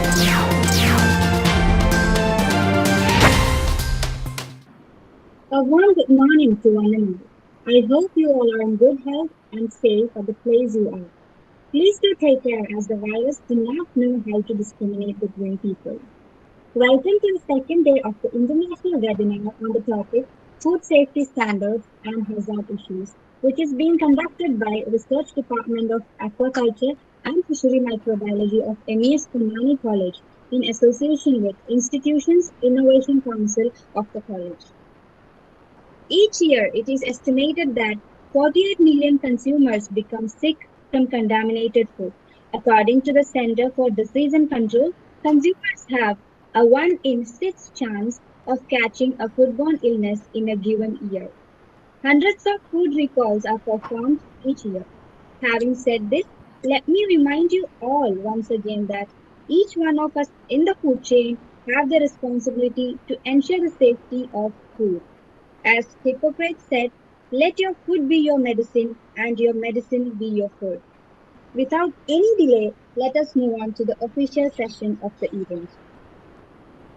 A warm good morning to one another. I hope you all are in good health and safe at the place you are. Please do take care as the virus do not know how to discriminate between people. Welcome to the second day of the international webinar on the topic Food Safety Standards and Hazard Issues, which is being conducted by Research Department of Aquaculture and Fishery Microbiology of MES Ponnani College in association with Institutions Innovation Council of the college. Each year, it is estimated that 48 million consumers become sick from contaminated food. According to the Center for Disease and Control, consumers have a 1 in 6 chance of catching a foodborne illness in a given year. Hundreds of food recalls are performed each year. Having said this, let me remind you all once again that each one of us in the food chain have the responsibility to ensure the safety of food. As Hippocrates said, let your food be your medicine and your medicine be your food. Without any delay, let us move on to the official session of the event.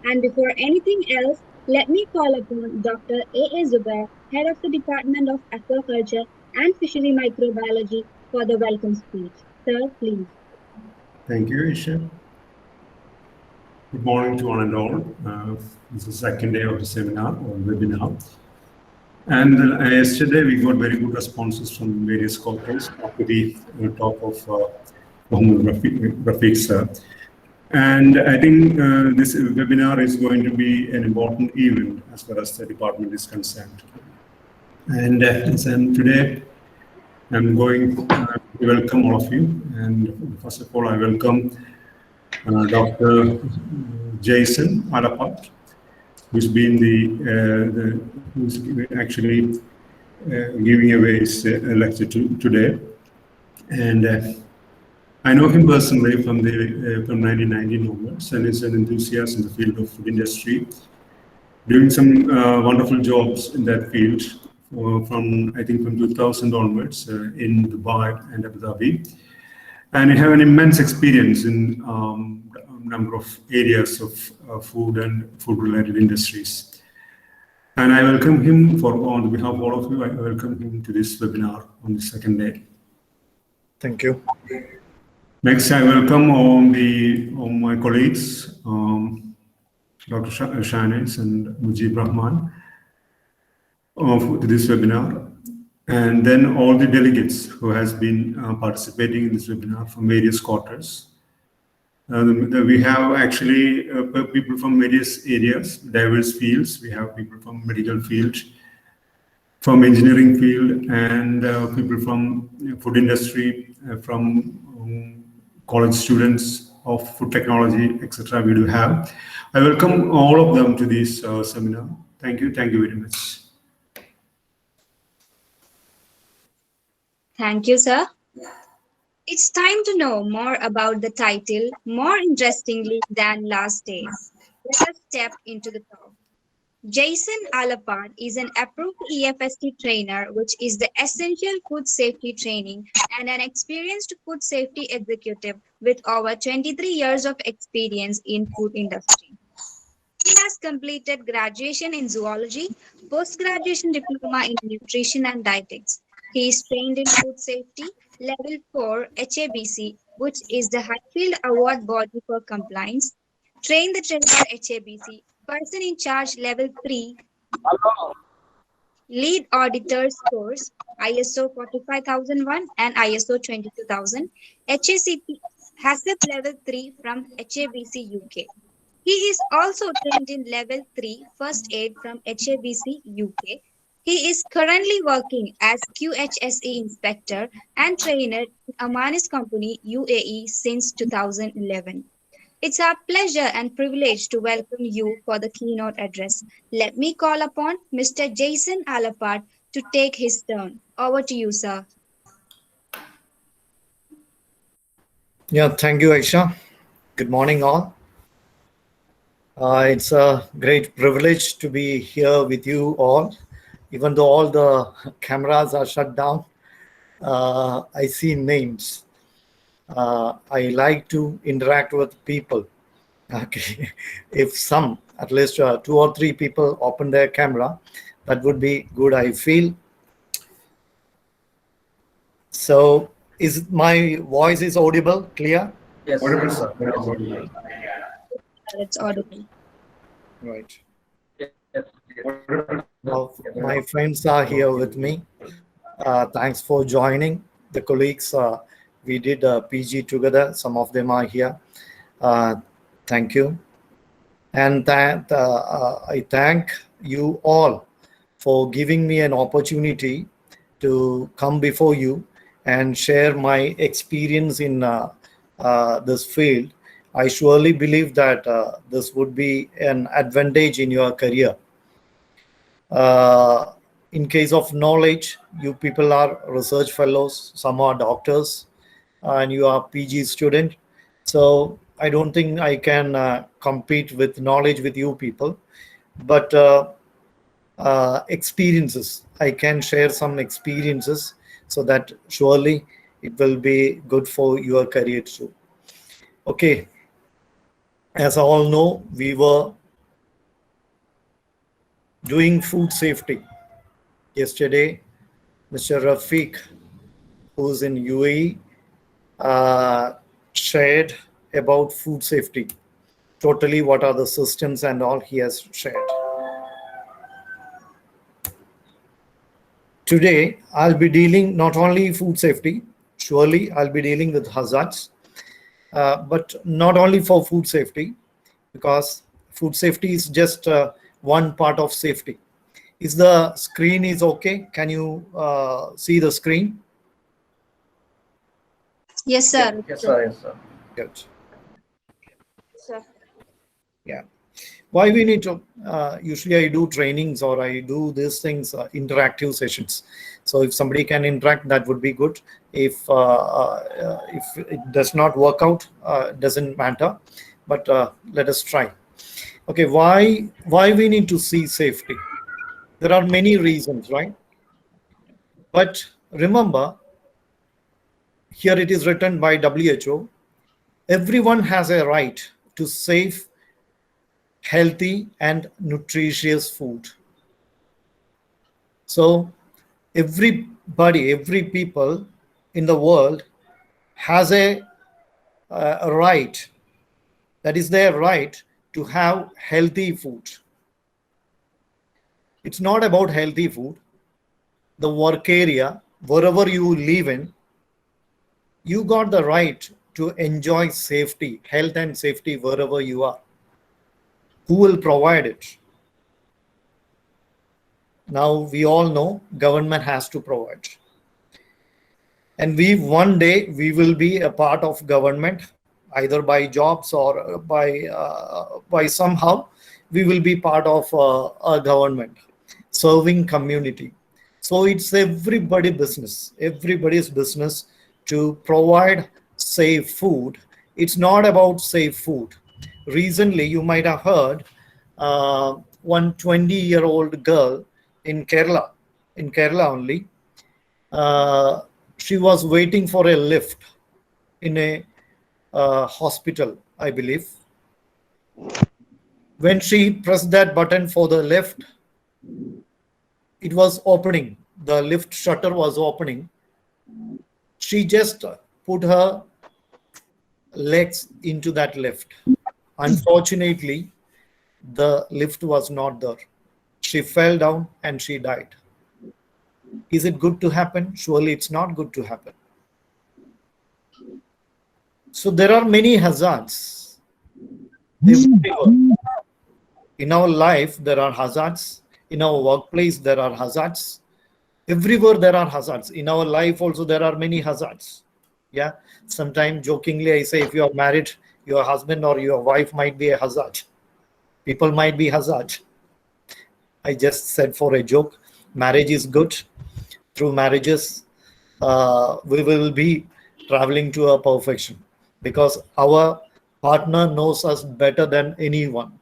And before anything else, let me call upon Dr. A.A. Head of the Department of Aquaculture and Fishery Microbiology for the welcome speech. Sir, please. Thank you, Isha. Good morning to one and all. This is the second day of the seminar or webinar. And yesterday we got very good responses from various quarters after the talk of Muhammed Rafiq sir. And I think this webinar is going to be an important event as far as the department is concerned. And today I'm going to welcome all of you. And first of all, I welcome Dr. Jaison Alapatt, who's been who's actually giving away his lecture today. And I know him personally from 1990 onwards, and is an enthusiast in the field of food industry, doing some wonderful jobs in that field from 2000 onwards in Dubai and Abu Dhabi. And I have an immense experience in a number of areas of food and food-related industries. And I welcome him on behalf of all of you, I welcome him to this webinar on the second day. Thank you. Next, I welcome all my colleagues, Dr. Shanis and Mujib Rahman, to this webinar. And then all the delegates who has been participating in this webinar from various quarters. We have actually people from various areas, diverse fields. We have people from medical field, from engineering field, and people from food industry, from college students of food technology, etc. We do have. I welcome all of them to this seminar. Thank you very much. Thank you, sir. It's time to know more about the title, more interestingly than last days. Let us step into the talk. Jaison Alapatt is an approved EFST trainer, which is the essential food safety training, and an experienced food safety executive with over 23 years of experience in food industry. He has completed graduation in zoology, post-graduation diploma in nutrition and dietetics. He is trained in food safety, level 4 HABC, which is the Highfield Award body for compliance. Train the trainer HABC, person in charge level 3, lead auditors course, ISO 45001 and ISO 22000, HACP, HACCP level 3 from HABC UK. He is also trained in level 3 first aid from HABC UK. He is currently working as QHSE inspector and trainer in Amanis Company UAE since 2011. It's our pleasure and privilege to welcome you for the keynote address. Let me call upon Mr. Jaison Alapatt to take his turn. Over to you, sir. Yeah, thank you, Aisha. Good morning, all. It's a great privilege to be here with you all. Even though all the cameras are shut down, I see names. I like to interact with people. Okay. If some, at least 2 or 3 people open their camera, that would be good, I feel. So is my voice is audible, clear? Yes. Whatever, sir. Whatever. It's audible. Right. Yes. Now, my friends are here with me. Thanks for joining. The colleagues, we did PG together. Some of them are here. Thank you. And I thank you all for giving me an opportunity to come before you and share my experience in this field. I surely believe that this would be an advantage in your career. In case of knowledge, you people are research fellows, some are doctors, and you are PG student. So I don't think I can compete with knowledge with you people, but experiences, I can share some experiences, so that surely it will be good for your career too. Okay, as all know, we were doing food safety. Yesterday, Mr. Rafiq, who's in UAE, shared about food safety. Totally, what are the systems and all he has shared. Today, I'll be dealing not only food safety, surely I'll be dealing with hazards, but not only for food safety, because food safety is just one part of safety. Is the screen is okay? Can you see the screen? Yes, sir. Yes, sir. Yes, sir. Good. Sir. Yeah. Why we need to, usually I do trainings or I do these things, interactive sessions. So if somebody can interact, that would be good. If it does not work out, doesn't matter, but let us try. Okay, why we need to see safety? There are many reasons, right? But remember, here it is written by WHO, everyone has a right to safe, healthy and nutritious food. So everybody, every people in the world has a right, that is their right to have healthy food. It's not about healthy food. The work area, wherever you live in, you got the right to enjoy safety, health and safety wherever you are. Who will provide it? Now we all know government has to provide. And one day we will be a part of government, either by jobs or by somehow we will be part of a government serving community. So it's everybody's business to provide safe food. It's not about safe food. Recently, you might have heard one 20-year-old girl in Kerala only. She was waiting for a lift in a hospital, I believe. When she pressed that button for the lift, it was opening. The lift shutter was opening. She just put her legs into that lift. Unfortunately, the lift was not there. She fell down and she died. Is it good to happen? Surely it's not good to happen. So there are many hazards. In our life, there are hazards. In our workplace, there are hazards. Everywhere there are hazards. In our life also, there are many hazards. Yeah. Sometimes jokingly, I say, if you are married, your husband or your wife might be a hazard. People might be hazard. I just said for a joke, marriage is good. Through marriages, we will be traveling to a perfection, because our partner knows us better than anyone.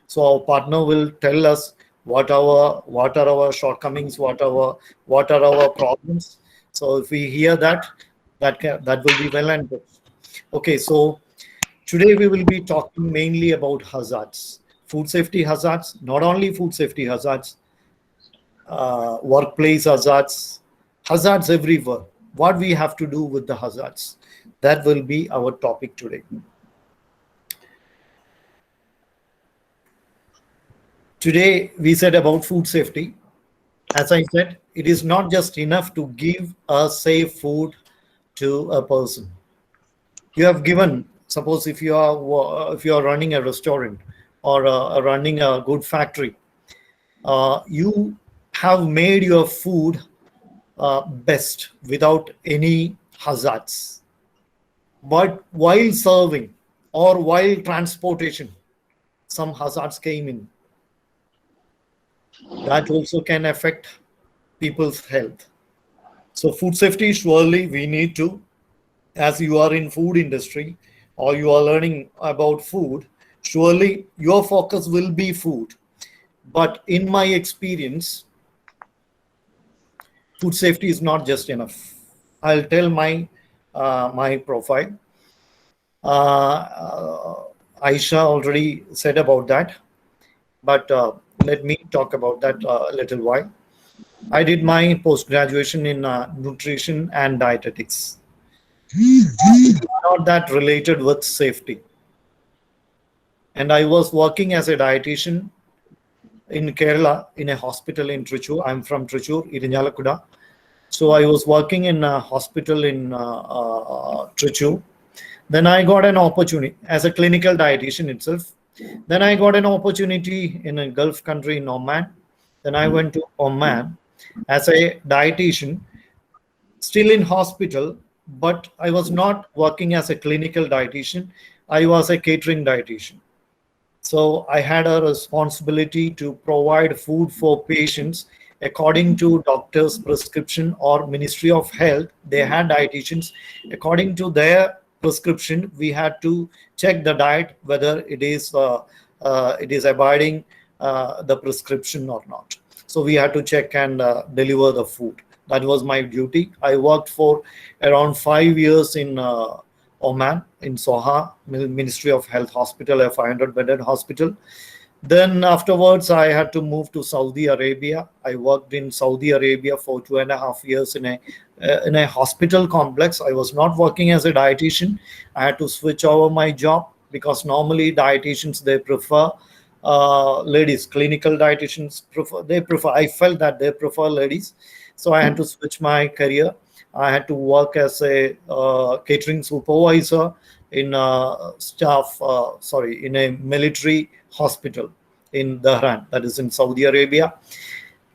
So our partner will tell us what are our shortcomings, what are our problems. So if we hear that will be well and good. Okay, so Today we will be talking mainly about hazards, food safety hazards, not only food safety hazards, workplace hazards, hazards everywhere. What we have to do with the hazards. That will be our topic today. Today we said about food safety. As I said, it is not just enough to give a safe food to a person. You have given, suppose if you are running a restaurant or running a good factory, you have made your food best without any hazards. But while serving or while transportation, some hazards came in. That also can affect people's health. So food safety, surely we need to, as you are in food industry or you are learning about food, surely your focus will be food. But in my experience, food safety is not just enough. I'll tell my profile. Aisha already said about that, but let me talk about that a little while. I did my post-graduation in nutrition and dietetics. Not that related with safety. And I was working as a dietitian in Kerala in a hospital in Trichur. I'm from Trichur, Irinjalakuda. So I was working in a hospital in Trichur. Then I got an opportunity as a clinical dietitian itself. Then I got an opportunity in a Gulf country in Oman. Then I went to Oman as a dietitian, still in hospital, but I was not working as a clinical dietitian. I was a catering dietitian. So I had a responsibility to provide food for patients according to doctor's prescription or Ministry of Health. They had dietitians. According to their prescription, we had to check the diet whether it is abiding the prescription or not. So we had to check and deliver the food. That was my duty. I worked for around 5 years in Oman, in Soha, Ministry of Health Hospital, a 500-bedded hospital. Then afterwards, I had to move to Saudi Arabia. I worked in Saudi Arabia for 2.5 years in a hospital complex. I was not working as a dietitian. I had to switch over my job because normally dietitians, they prefer ladies. Clinical dietitians I felt that they prefer ladies. So I had to switch my career. I had to work as a catering supervisor in in a military hospital in Dhahran, that is in Saudi Arabia.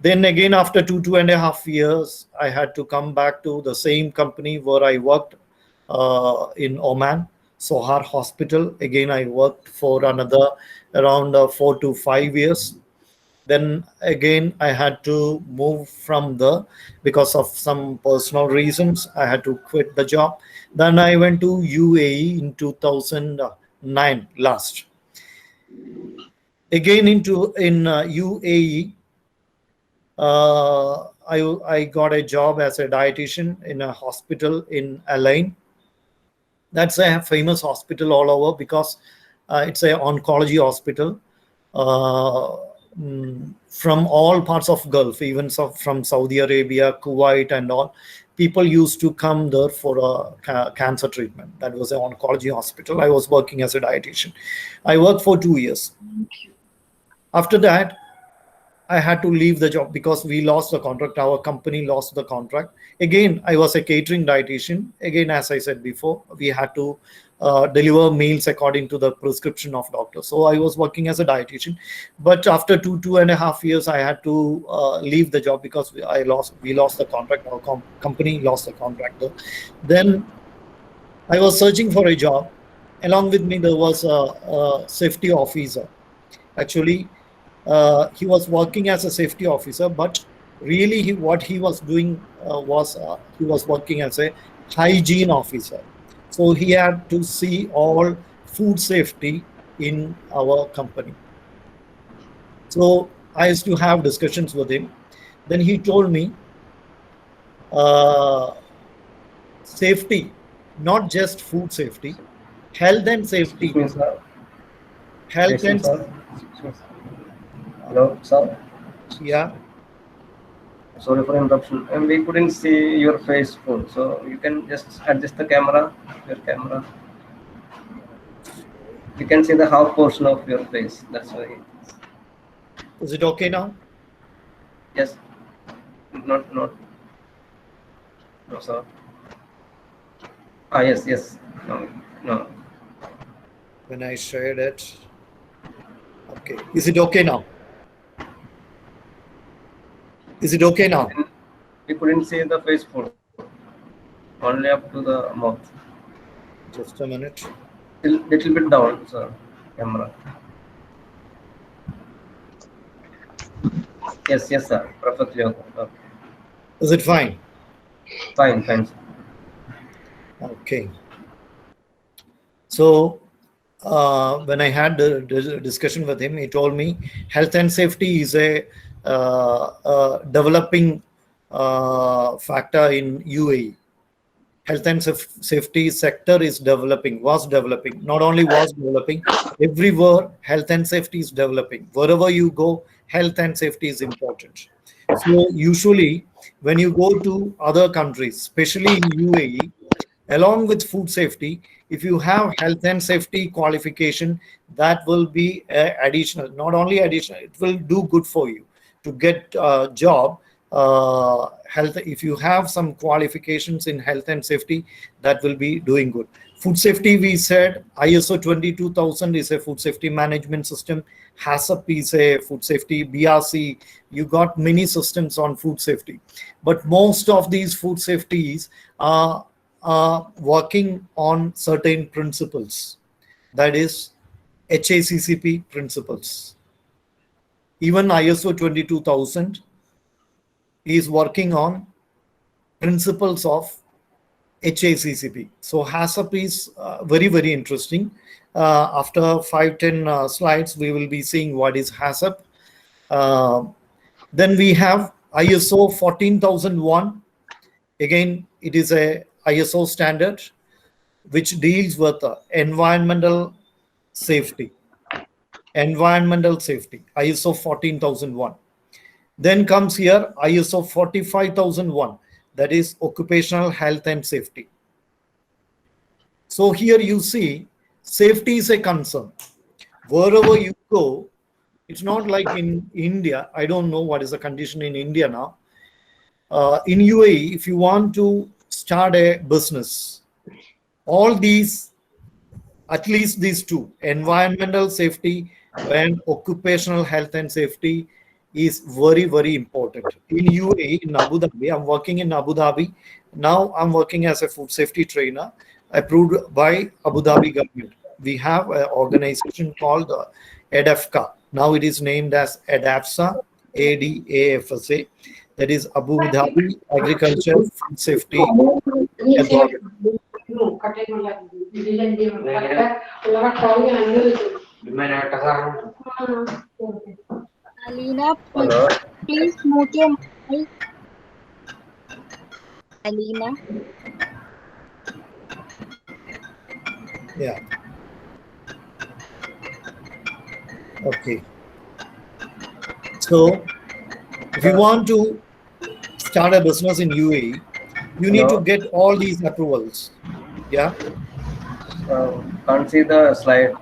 Then again, after 2.5 years, I had to come back to the same company where I worked in Oman, Sohar Hospital. Again, I worked for another around 4 to 5 years. Then again, I had to move from there because of some personal reasons. I had to quit the job. Then I went to UAE in 2009 last. Again in UAE, I got a job as a dietitian in a hospital in Alain. That's a famous hospital all over because it's an oncology hospital. From all parts of Gulf, even from Saudi Arabia, Kuwait and all, people used to come there for a cancer treatment. That was an oncology hospital. I was working as a dietitian. I worked for 2 years. After that, I had to leave the job because we lost the contract. Our company lost the contract. Again, I was a catering dietitian. Again, as I said before, we had to deliver meals according to the prescription of doctor. So I was working as a dietitian. But after 2.5 years, I had to leave the job because we lost the contract. Our company lost the contract. Then I was searching for a job. Along with me, there was a safety officer. Actually, he was working as a safety officer, but really what he was doing was he was working as a hygiene officer. So he had to see all food safety in our company. So I used to have discussions with him. Then he told me safety, not just food safety, Health and safety. Excuse me, sir. Health Jaison, and sir. Excuse me, sir. Hello, sir. yeah. Sorry for interruption. And we couldn't see your face full, so you can just adjust the camera. Your camera. We can see the half portion of your face. That's why. Is it okay now? Yes. Not. No, sir. Ah, yes, yes. No. When I shared it. Okay. Is it okay now? Is it okay now? We couldn't see the face full. Only up to the mouth. Just a minute. Little bit down, sir. Camera. Yes, sir. Perfectly okay. Is it fine? Fine, sir. Okay. So when I had the discussion with him, he told me health and safety is a developing factor in UAE. Health and safety sector is developing, was developing, not only was developing, everywhere health and safety is developing. Wherever you go, health and safety is important. So usually when you go to other countries, especially in UAE, along with food safety, if you have health and safety qualification, that will be additional, not only additional, it will do good for you to get a job. Health, if you have some qualifications in health and safety, that will be doing good. Food safety, we said ISO 22000 is a food safety management system. HACCP is a food safety, BRC, you got many systems on food safety, but most of these food safeties are working on certain principles, that is HACCP principles. Even ISO 22000 is working on principles of HACCP. So HACCP is very, very interesting. After 5-10 slides, we will be seeing what is HACCP. Then we have ISO 14001. Again, it is a ISO standard which deals with environmental safety. Environmental safety, ISO 14001. Then comes here ISO 45001, that is occupational health and safety. So here you see safety is a concern. Wherever you go, it's not like in India. I don't know what is the condition in India now. In UAE, if you want to start a business, all these, at least these two, environmental safety and occupational health and safety, is very, very important. In UAE, in Abu Dhabi, I'm working in Abu Dhabi. Now I'm working as a food safety trainer approved by Abu Dhabi government. We have an organization called EDAFCA. Now it is named as EDAFSA, ADAFSA. That is Abu Dhabi Agriculture Food Safety Authority. Alina, Hello. please mute your mic. Alina. Yeah. Okay. So if you want to start a business in UAE, you need to get all these approvals. Yeah. Can't see the slide.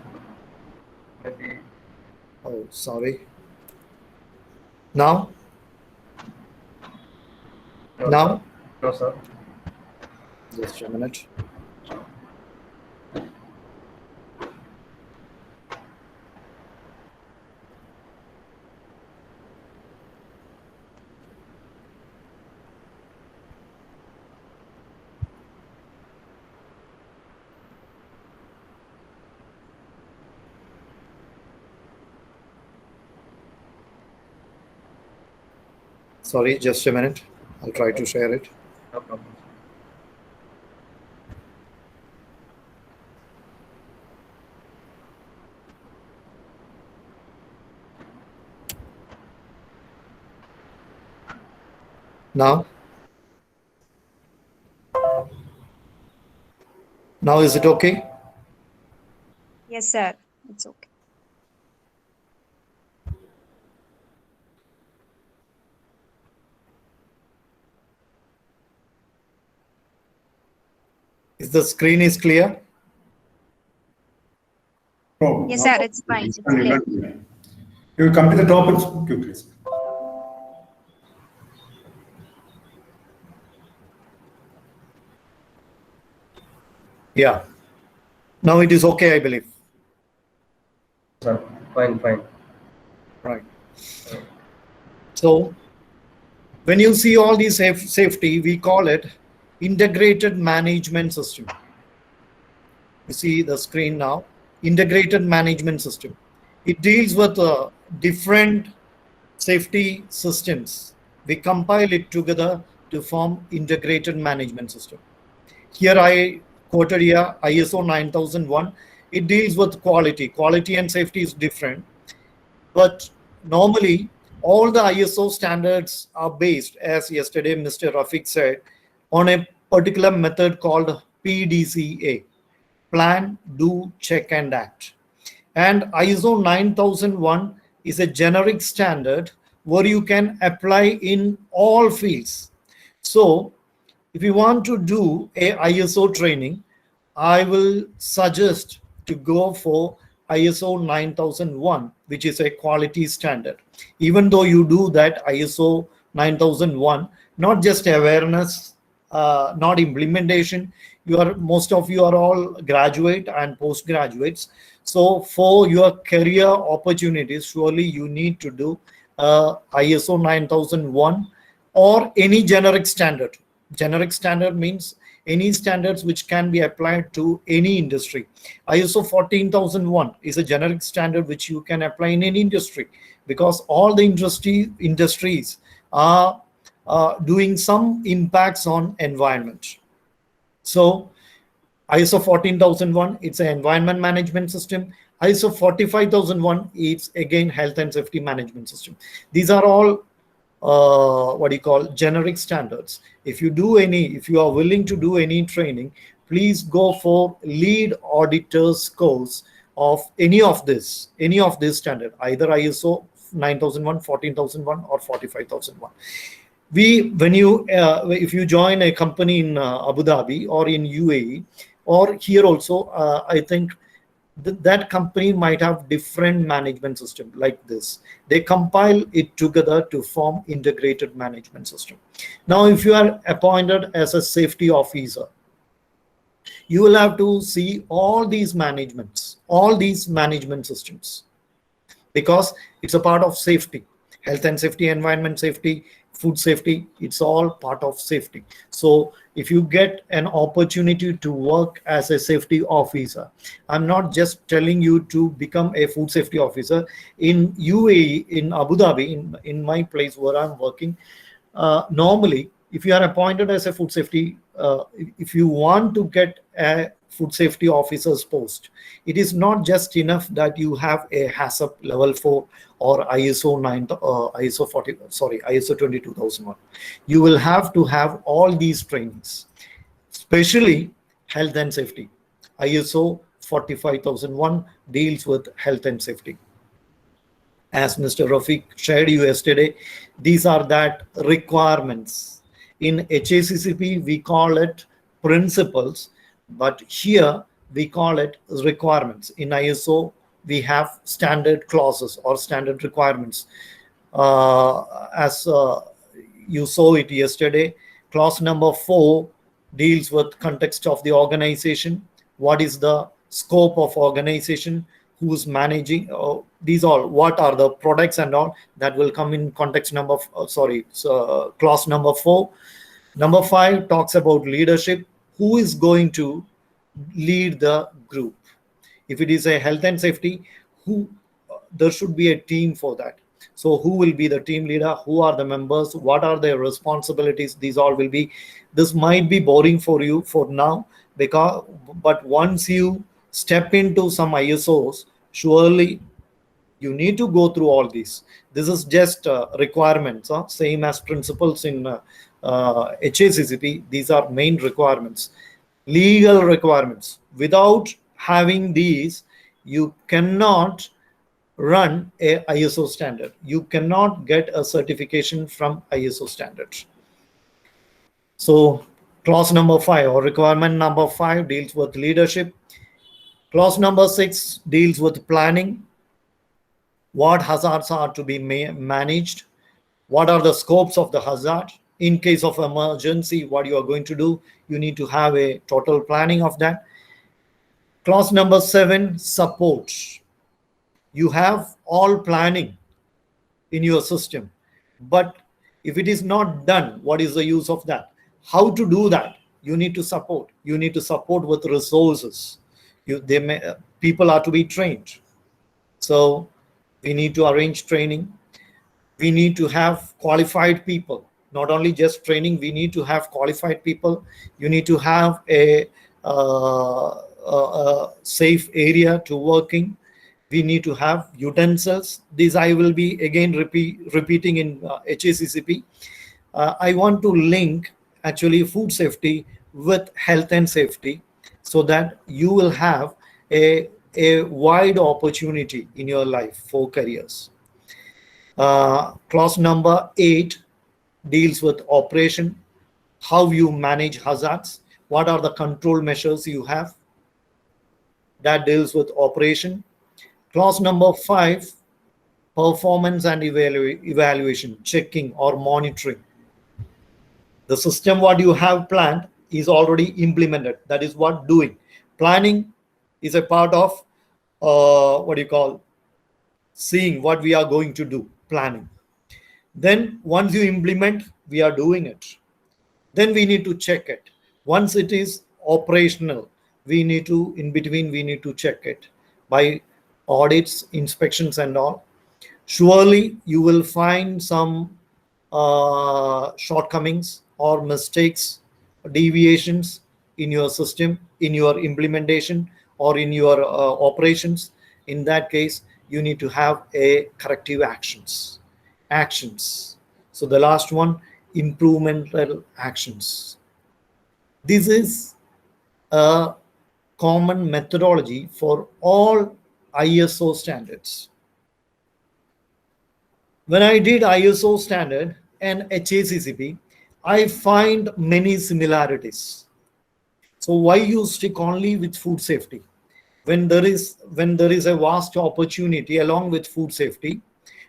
Maybe. Oh, sorry. Now? No, Now? Sir. No, sir. Just a minute. Sorry, just a minute. I'll try to share it. No problem. Now? Now is it okay? Yes, sir. It's okay. Is the screen is clear? Oh, Yes, sir. It's fine. It's clear. You will come to the topics quickly. Yeah. Now it is okay, I believe. Sir, fine. Right. So when you see all these safety, we call it integrated management system. You see the screen now, integrated management system. It deals with different safety systems. We compile it together to form integrated management system. Here I quoted here ISO 9001. It deals with quality. Quality and safety is different. But normally, all the ISO standards are based, as yesterday Mr. Rafiq said, on a particular method called PDCA, plan, do, check, and act. And ISO 9001 is a generic standard where you can apply in all fields. So if you want to do a ISO training, I will suggest to go for ISO 9001, which is a quality standard. Even though you do that ISO 9001, not just awareness, not implementation, most of you are all graduate and postgraduates. So for your career opportunities, surely you need to do ISO 9001 or any generic standard. Generic standard means any standards which can be applied to any industry. ISO 14001 is a generic standard which you can apply in any industry, because all the industries are doing some impacts on environment. So ISO 14001, it's an environment management system. ISO 45001, it's again health and safety management system. These are all generic standards. If you are willing to do any training, please go for lead auditor's course of any of this standard, either ISO 9001, 14001, or 45001. If you join a company in Abu Dhabi or in UAE or here also, I think that company might have different management system like this. They compile it together to form integrated management system. Now, if you are appointed as a safety officer, you will have to see all these management systems, because it's a part of safety. Health and safety, environment safety, food safety, it's all part of safety. So if you get an opportunity to work as a safety officer, I'm not just telling you to become a food safety officer. In UAE, in Abu Dhabi, in my place where I'm working, normally, if you are appointed as a food safety, if you want to get a food safety officer's post, it is not just enough that you have a HACCP level 4 or ISO 22001. You will have to have all these trainings, especially health and safety. ISO 45001 deals with health and safety. As Mr. Rafiq shared you yesterday, these are that requirements. In HACCP, we call it principles, but here we call it requirements. In ISO, we have standard clauses or standard requirements. As you saw it yesterday, clause number 4 deals with context of the organization. What is the scope of organization? Who's managing? These all, what are the products and all, that will come in context number, clause number 4. Number 5 talks about leadership. Who is going to lead the group? If it is a health and safety, there should be a team for that. So who will be the team leader? Who are the members? What are their responsibilities? These all will be, this might be boring for you for now, but once you step into some ISOs, surely you need to go through all these. This is just requirements, same as principles in HACCP. These are main requirements, legal requirements. Without having these, you cannot run a ISO standard. You cannot get a certification from ISO standard. So clause number 5 or requirement number 5 deals with leadership. Clause number 6 deals with planning. What hazards are to be managed? What are the scopes of the hazard? In case of emergency, what you are going to do, you need to have a total planning of that. Clause number 7, support. You have all planning in your system, but if it is not done, what is the use of that? How to do that? You need to support. You need to support with resources. People are to be trained. So we need to arrange training. We need to have qualified people. Not only just training, we need to have qualified people. You need to have a safe area to working. We need to have utensils. These I will be again repeating in HACCP. I want to link actually food safety with health and safety so that you will have a wide opportunity in your life for careers. Clause number 8 deals with operation, how you manage hazards, what are the control measures you have. That deals with operation. Clause number 5, performance and evaluation, checking or monitoring. The system what you have planned is already implemented. That is what doing. Planning is a part of seeing what we are going to do, planning. Then once you implement, we are doing it. Then we need to check it. Once it is operational, we need to, in between, we need to check it by audits, inspections and all. Surely you will find some shortcomings or mistakes, deviations in your system, in your implementation or in your operations. In that case, you need to have a corrective actions. So the last one, implemental actions. This is a common methodology for all ISO standards. When I did ISO standard and HACCP, I find many similarities. So why you stick only with food safety? When there is a vast opportunity along with food safety,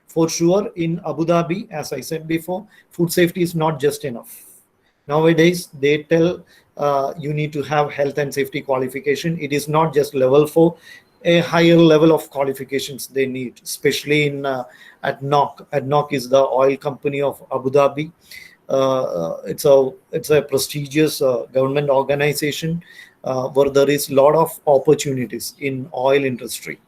for sure in Abu Dhabi, as I said before, food safety is not just enough. Nowadays, they tell you need to have health and safety qualification. It is not just level 4, a higher level of qualifications they need, especially in at NOC. NOC is the oil company of Abu Dhabi. It's a prestigious government organization where there is a lot of opportunities in oil industry.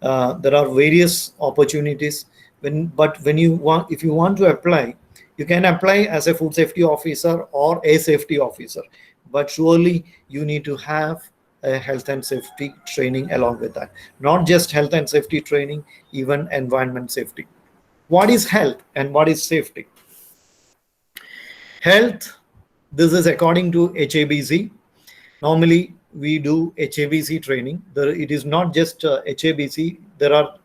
There are various opportunities. If you want to apply, you can apply as a food safety officer or a safety officer, but surely you need to have a health and safety training along with that. Not just health and safety training, even environment safety. What is health and what is safety? Health, this is according to HABC. Normally we do HABC training. It is not just HABC. There are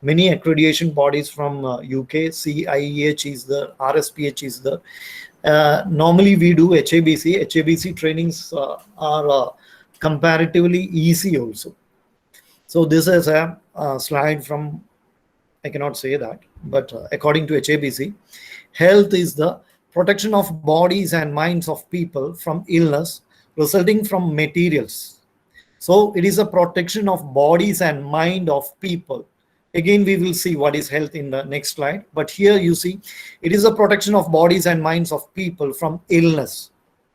many accreditation bodies from UK. CIEH is there, RSPH is there. Normally we do HABC. HABC trainings are comparatively easy also. So this is a slide from, I cannot say that, but according to HABC, health is the protection of bodies and minds of people from illness resulting from materials. So it is a protection of bodies and mind of people. Again, we will see what is health in the next slide. But here you see, it is a protection of bodies and minds of people from illness,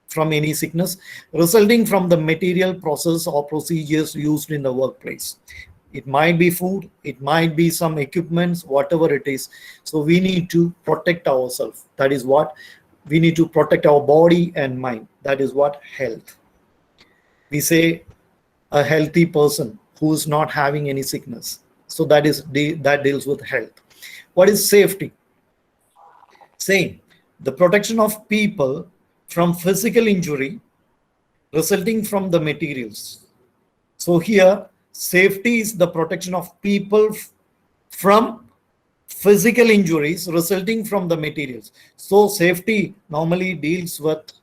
from any sickness, resulting from the material, process or procedures used in the workplace. It might be food, it might be some equipments, whatever it is. So we need to protect ourselves. That is what we need to protect our body and mind. That is what health. We say a healthy person who is not having any sickness. So that deals with health. What is safety? Same. The protection of people from physical injury resulting from the materials. So here Safety is the protection of people from physical injuries resulting from the materials. So safety normally deals with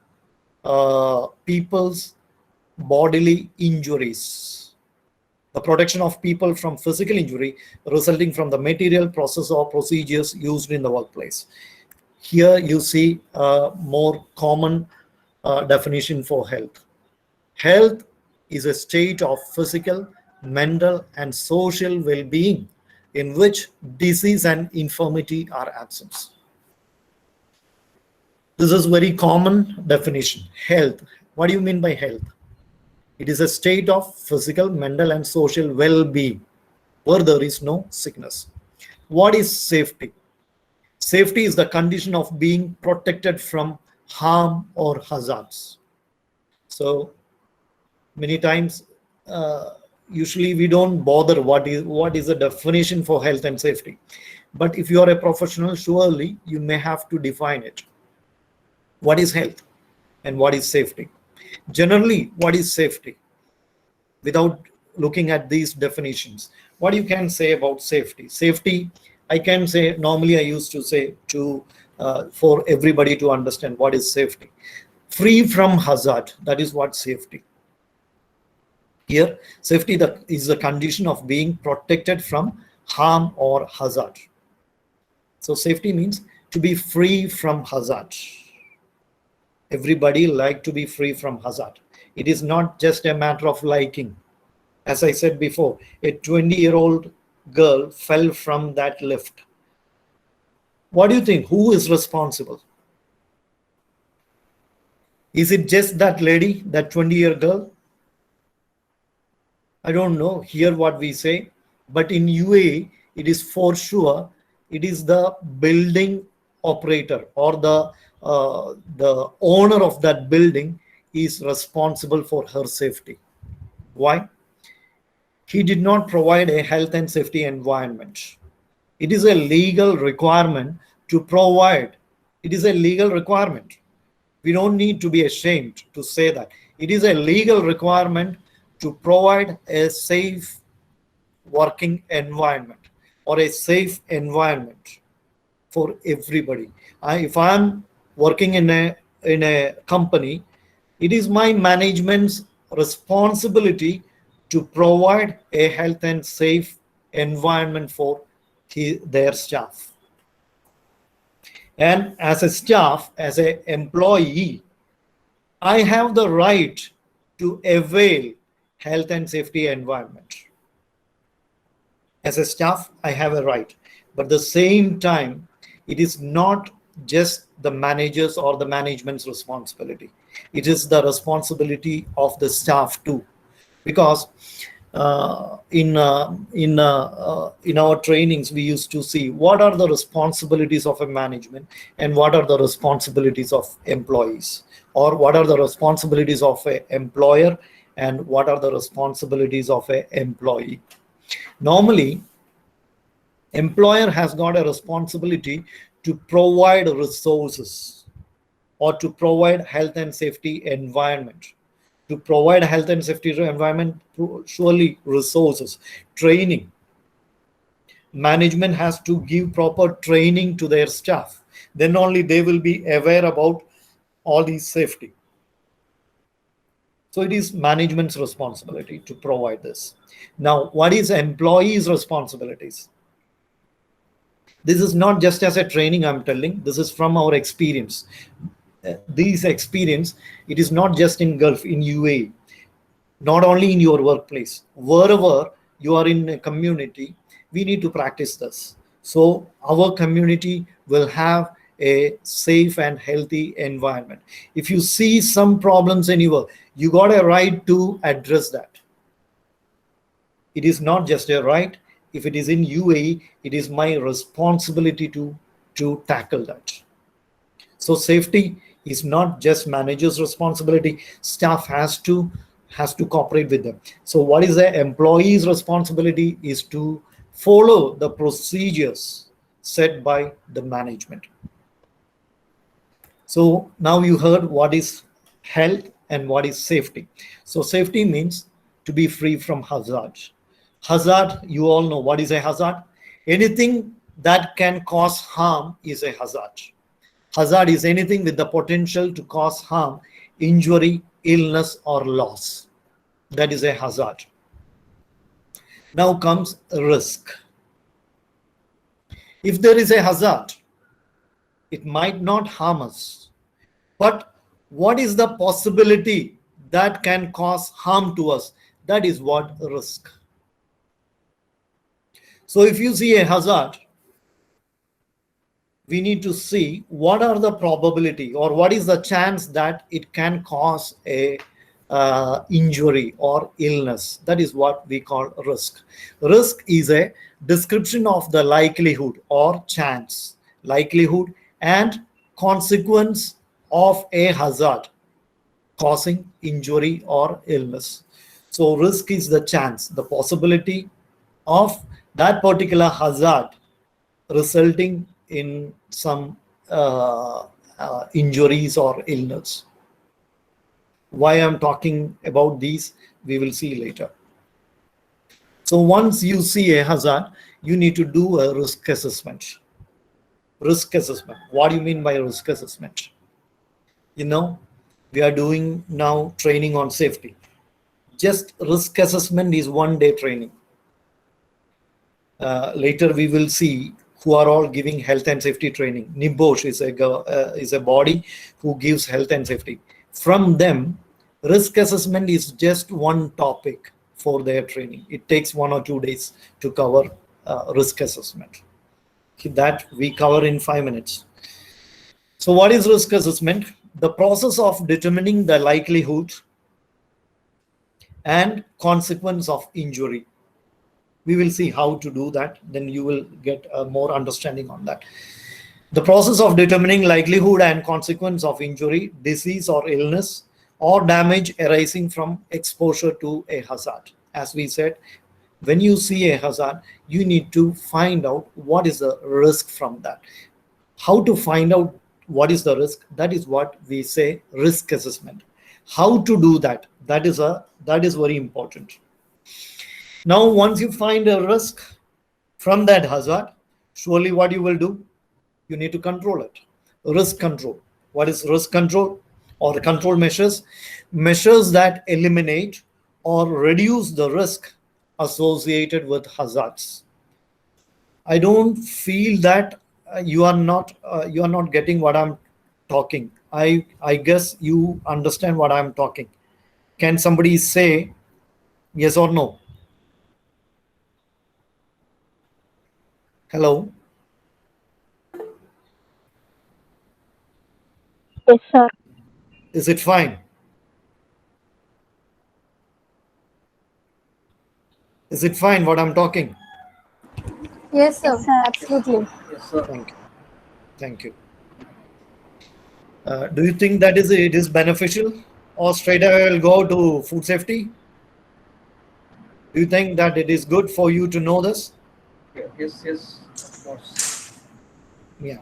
people's bodily injuries. The protection of people from physical injury resulting from the material, process, or procedures used in the workplace. Here you see a more common definition for health. Health is a state of physical, mental, and social well-being in which disease and infirmity are absent. This is very common definition. Health. What do you mean by health? It is a state of physical, mental, and social well-being where there is no sickness. What is safety? Safety is the condition of being protected from harm or hazards. So many times, usually we don't bother what is the definition for health and safety. But if you are a professional, surely you may have to define it. What is health and what is safety? Generally, what is safety? Without looking at these definitions, what you can say about safety? Safety, I can say, normally I used to say for everybody to understand what is safety. Free from hazard, that is what safety. Here, safety is the condition of being protected from harm or hazard. So safety means to be free from hazard. Everybody like to be free from hazard. It is not just a matter of liking. As I said before, a 20-year-old girl fell from that lift. What do you think? Who is responsible? Is it just that lady, that 20-year girl? I don't know here what we say, but in UAE, it is for sure, it is the building operator or the owner of that building is responsible for her safety. Why? He did not provide a health and safety environment. It is a legal requirement to provide. It is a legal requirement. We don't need to be ashamed to say that. It is a legal requirement to provide a safe working environment or a safe environment for everybody. If I'm working in a company, it is my management's responsibility to provide a health and safe environment for their staff. And as a staff, as an employee, I have the right to avail health and safety environment. As a staff, I have a right. But at the same time, it is not just the managers or the management's responsibility. It is the responsibility of the staff too. Because in our trainings, we used to see what are the responsibilities of a management and what are the responsibilities of employees, or what are the responsibilities of an employer and what are the responsibilities of an employee. Normally, employer has got a responsibility to provide resources or to provide health and safety environment. To provide health and safety environment, surely resources, training. Management has to give proper training to their staff. Then only they will be aware about all these safety. So it is management's responsibility to provide this. Now, what is employees' responsibilities? This is not just as a training I'm telling, this is from our experience. This experience, it is not just in Gulf, in UAE, not only in your workplace. Wherever you are in a community, we need to practice this. So our community will have a safe and healthy environment. If you see some problems anywhere, you got a right to address that. It is not just a right. If it is in UAE, it is my responsibility to tackle that. So safety is not just manager's responsibility. Staff has to cooperate with them. So what is the employee's responsibility is to follow the procedures set by the management. So now you heard what is health and what is safety. So safety means to be free from hazard. Hazard, you all know what is a hazard. Anything that can cause harm is a hazard. Hazard is anything with the potential to cause harm, injury, illness, or loss. That is a hazard. Now comes risk. If there is a hazard, it might not harm us. But what is the possibility that can cause harm to us? That is what risk. So if you see a hazard, we need to see what are the probability or what is the chance that it can cause a injury or illness. That is what we call risk. Risk is a description of the likelihood or chance, likelihood and consequence of a hazard causing injury or illness. So risk is the chance, the possibility of that particular hazard resulting in some injuries or illness. Why I'm talking about these, we will see later. So once you see a hazard, you need to do a risk assessment. Risk assessment. What do you mean by risk assessment? You know, we are doing now training on safety. Just risk assessment is 1 day training. Later we will see who are all giving health and safety training. NIBOSH is a body who gives health and safety. From them, risk assessment is just one topic for their training. It takes 1 or 2 days to cover risk assessment. That we cover in 5 minutes. So what is risk assessment? The process of determining the likelihood and consequence of injury. We will see how to do that. Then you will get more understanding on that. The process of determining likelihood and consequence of injury, disease or illness, or damage arising from exposure to a hazard. As we said, when you see a hazard, you need to find out what is the risk from that. How to find out what is the risk? That is what we say risk assessment. How to do that? That is very important. Now, once you find a risk from that hazard, surely what you will do? You need to control it. Risk control. What is risk control? Or control measures? Measures that eliminate or reduce the risk associated with hazards. I don't feel that you are not getting what I'm talking. I guess you understand what I'm talking. Can somebody say yes or no? Hello? Yes, sir. Is it fine? Is it fine what I'm talking? Yes, sir. Yes, sir. Absolutely. Yes, sir. Thank you. Thank you. Do you think that it is beneficial, or straight away will go to food safety? Do you think that it is good for you to know this? Yes, of course. Yeah.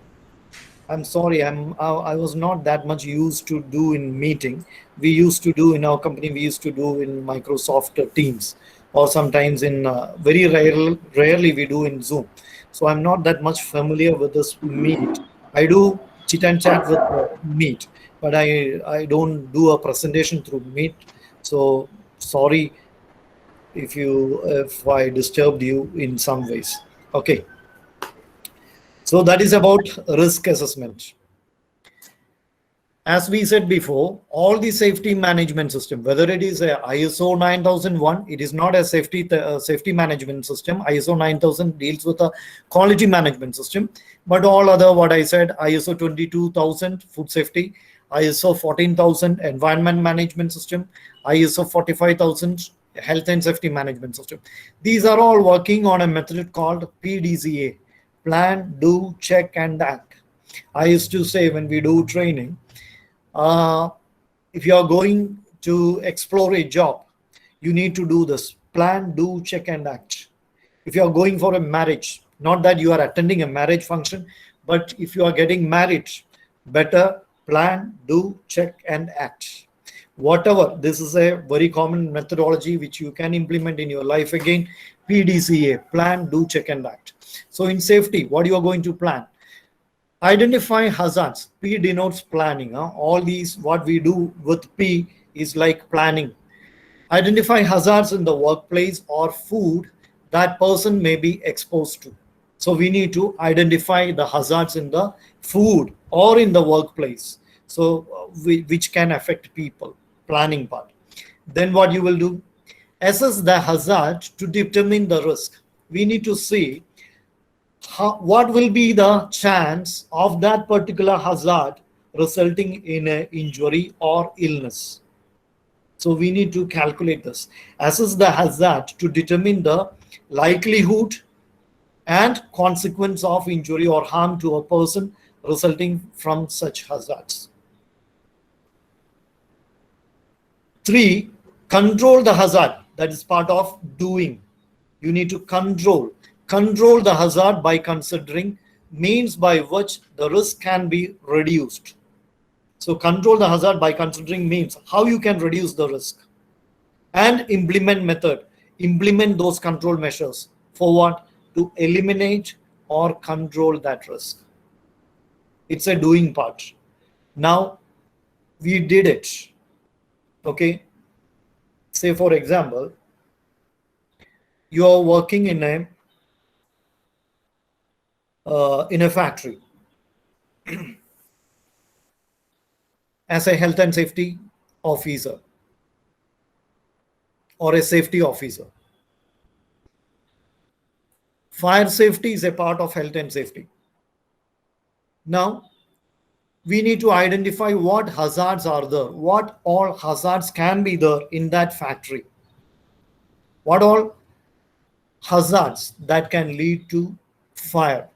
I'm sorry, I was not that much used to do in meeting. We used to do in our company, we used to do in Microsoft Teams, or sometimes in very rarely we do in Zoom. So I'm not that much familiar with this Meet. I do chit and chat with Meet, but I don't do a presentation through Meet. So sorry if I disturbed you in some ways. Okay. So that is about risk assessment. As we said before, all the safety management system, whether it is a ISO 9001, it is not a safety management system. ISO 9000 deals with a quality management system, but all other, what I said, ISO 22000 food safety, ISO 14000 environment management system, ISO 45000 health and safety management system. These are all working on a method called PDCA. Plan, do, check, and act. I used to say when we do training, if you are going to explore a job, you need to do this. Plan, do, check, and act. If you are going for a marriage, not that you are attending a marriage function, but if you are getting married, better plan, do, check, and act. Whatever, this is a very common methodology which you can implement in your life. Again, PDCA, plan, do, check and act. So in safety, what you are going to plan? Identify hazards. P denotes planning. All these, what we do with P is like planning. Identify hazards in the workplace or food that person may be exposed to. So we need to identify the hazards in the food or in the workplace, so which can affect people. Planning part. Then what you will do? Assess the hazard to determine the risk. We need to see what will be the chance of that particular hazard resulting in an injury or illness. So we need to calculate this. Assess the hazard to determine the likelihood and consequence of injury or harm to a person resulting from such hazards. 3, control the hazard. That is part of doing. You need to control the hazard by considering means by which the risk can be reduced. So control the hazard by considering means how you can reduce the risk, and implement method. Implement those control measures for what? To eliminate or control that risk. It's a doing part. Now we did it. Okay. Say for example, you are working in a factory as a health and safety officer or a safety officer. Fire safety is a part of health and safety. Now, we need to identify what hazards are there, what all hazards can be there in that factory, what all hazards that can lead to fire.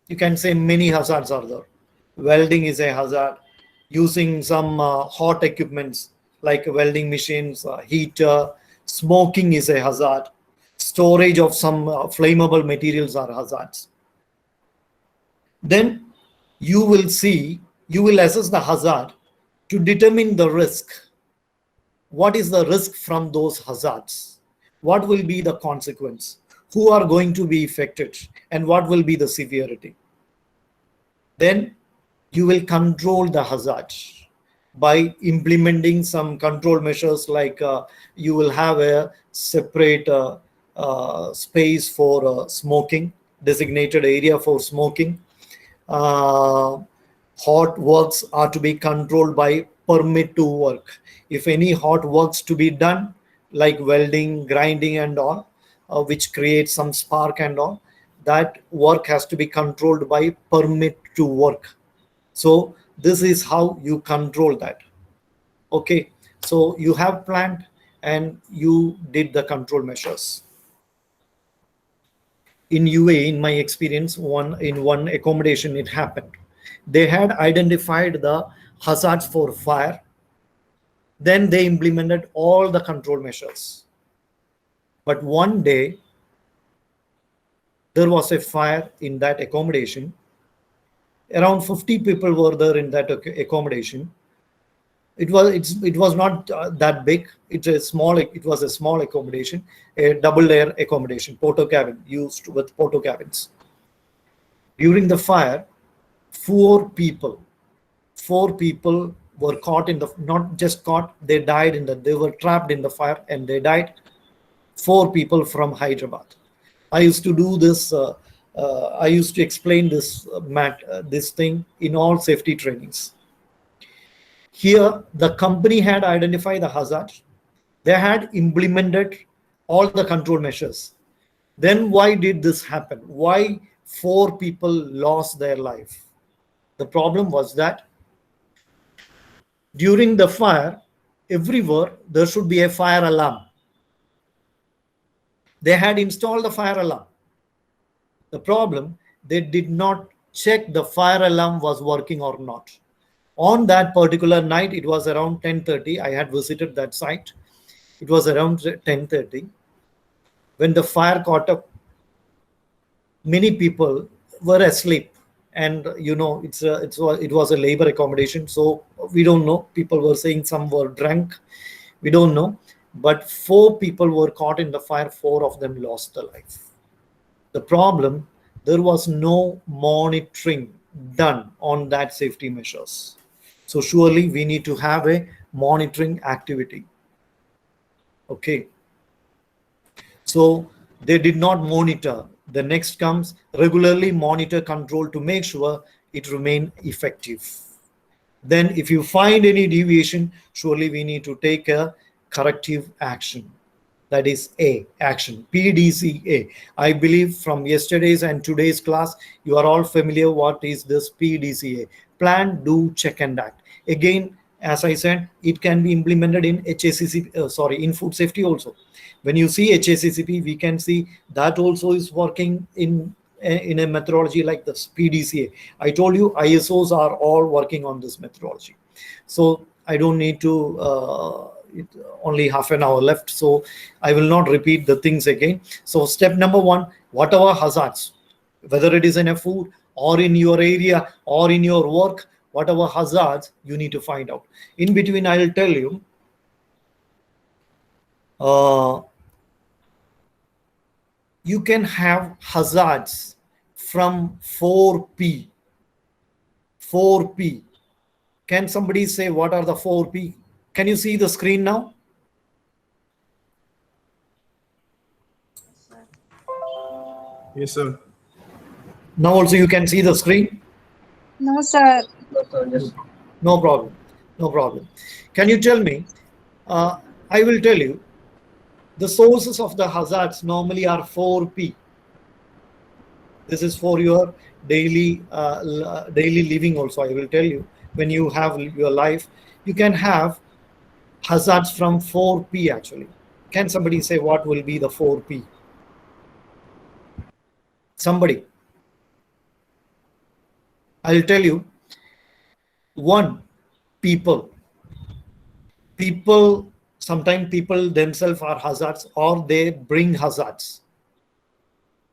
You can say many hazards are there. Welding is a hazard. Using some hot equipments like welding machines, heater, smoking is a hazard. Storage of some flammable materials are hazards. Then you will assess the hazard to determine the risk. What is the risk from those hazards? What will be the consequence? Who are going to be affected? And what will be the severity? Then you will control the hazard by implementing some control measures, like you will have a separate space for smoking, designated area for smoking. Hot works are to be controlled by permit to work. If any hot works to be done, like welding, grinding and all, which creates some spark and all, that work has to be controlled by permit to work. So this is how you control that. Okay, so you have planned and you did the control measures. In UAE, in my experience, in one accommodation, it happened. They had identified the hazards for fire. Then they implemented all the control measures. But one day, there was a fire in that accommodation. Around 50 people were there in that accommodation. It was not that big. It was a small accommodation, a double layer accommodation, porto cabin, used with porto cabins. During the fire, 4 people were caught in the, not just caught, they were trapped in the fire and they died. 4 people from Hyderabad. I used to do this. I used to explain this thing in all safety trainings. Here, the company had identified the hazard. They had implemented all the control measures. Then why did this happen? Why 4 people lost their life? The problem was that during the fire, everywhere there should be a fire alarm. They had installed the fire alarm. The problem, they did not check the fire alarm was working or not. On that particular night, it was around 10:30. I had visited that site. It was around 10:30. When the fire caught up, many people were asleep. and it was a labor accommodation, so we don't know. People were saying some were drunk, we don't know, but 4 people were caught in the fire. 4 of them lost their life. The problem, there was no monitoring done on that safety measures. So surely we need to have a monitoring activity. Okay, so they did not monitor. The next comes regularly monitor control to make sure it remain effective. Then if you find any deviation, surely we need to take a corrective action. That is A, action, PDCA. I believe from yesterday's and today's class, you are all familiar what is this PDCA. Plan, do, check and act. Again, as I said, it can be implemented in HACCP, in food safety also. When you see HACCP, we can see that also is working in a methodology like this, PDCA. I told you ISOs are all working on this methodology. So I don't need to, only half an hour left, so I will not repeat the things again. So step number 1, whatever hazards, whether it is in a food or in your area or in your work, whatever hazards you need to find out. In between, I will tell you, you can have hazards from 4P. 4P. Can somebody say what are the 4P? Can you see the screen now? Yes, sir. Now also you can see the screen? No, sir. Just No problem. No problem. Can you tell me? I will tell you. The sources of the hazards normally are 4P. This is for your daily living also. I will tell you, when you have your life, you can have hazards from 4P actually. Can somebody say what will be the 4P? Somebody. I'll tell you. 1, people. Sometimes people themselves are hazards or they bring hazards.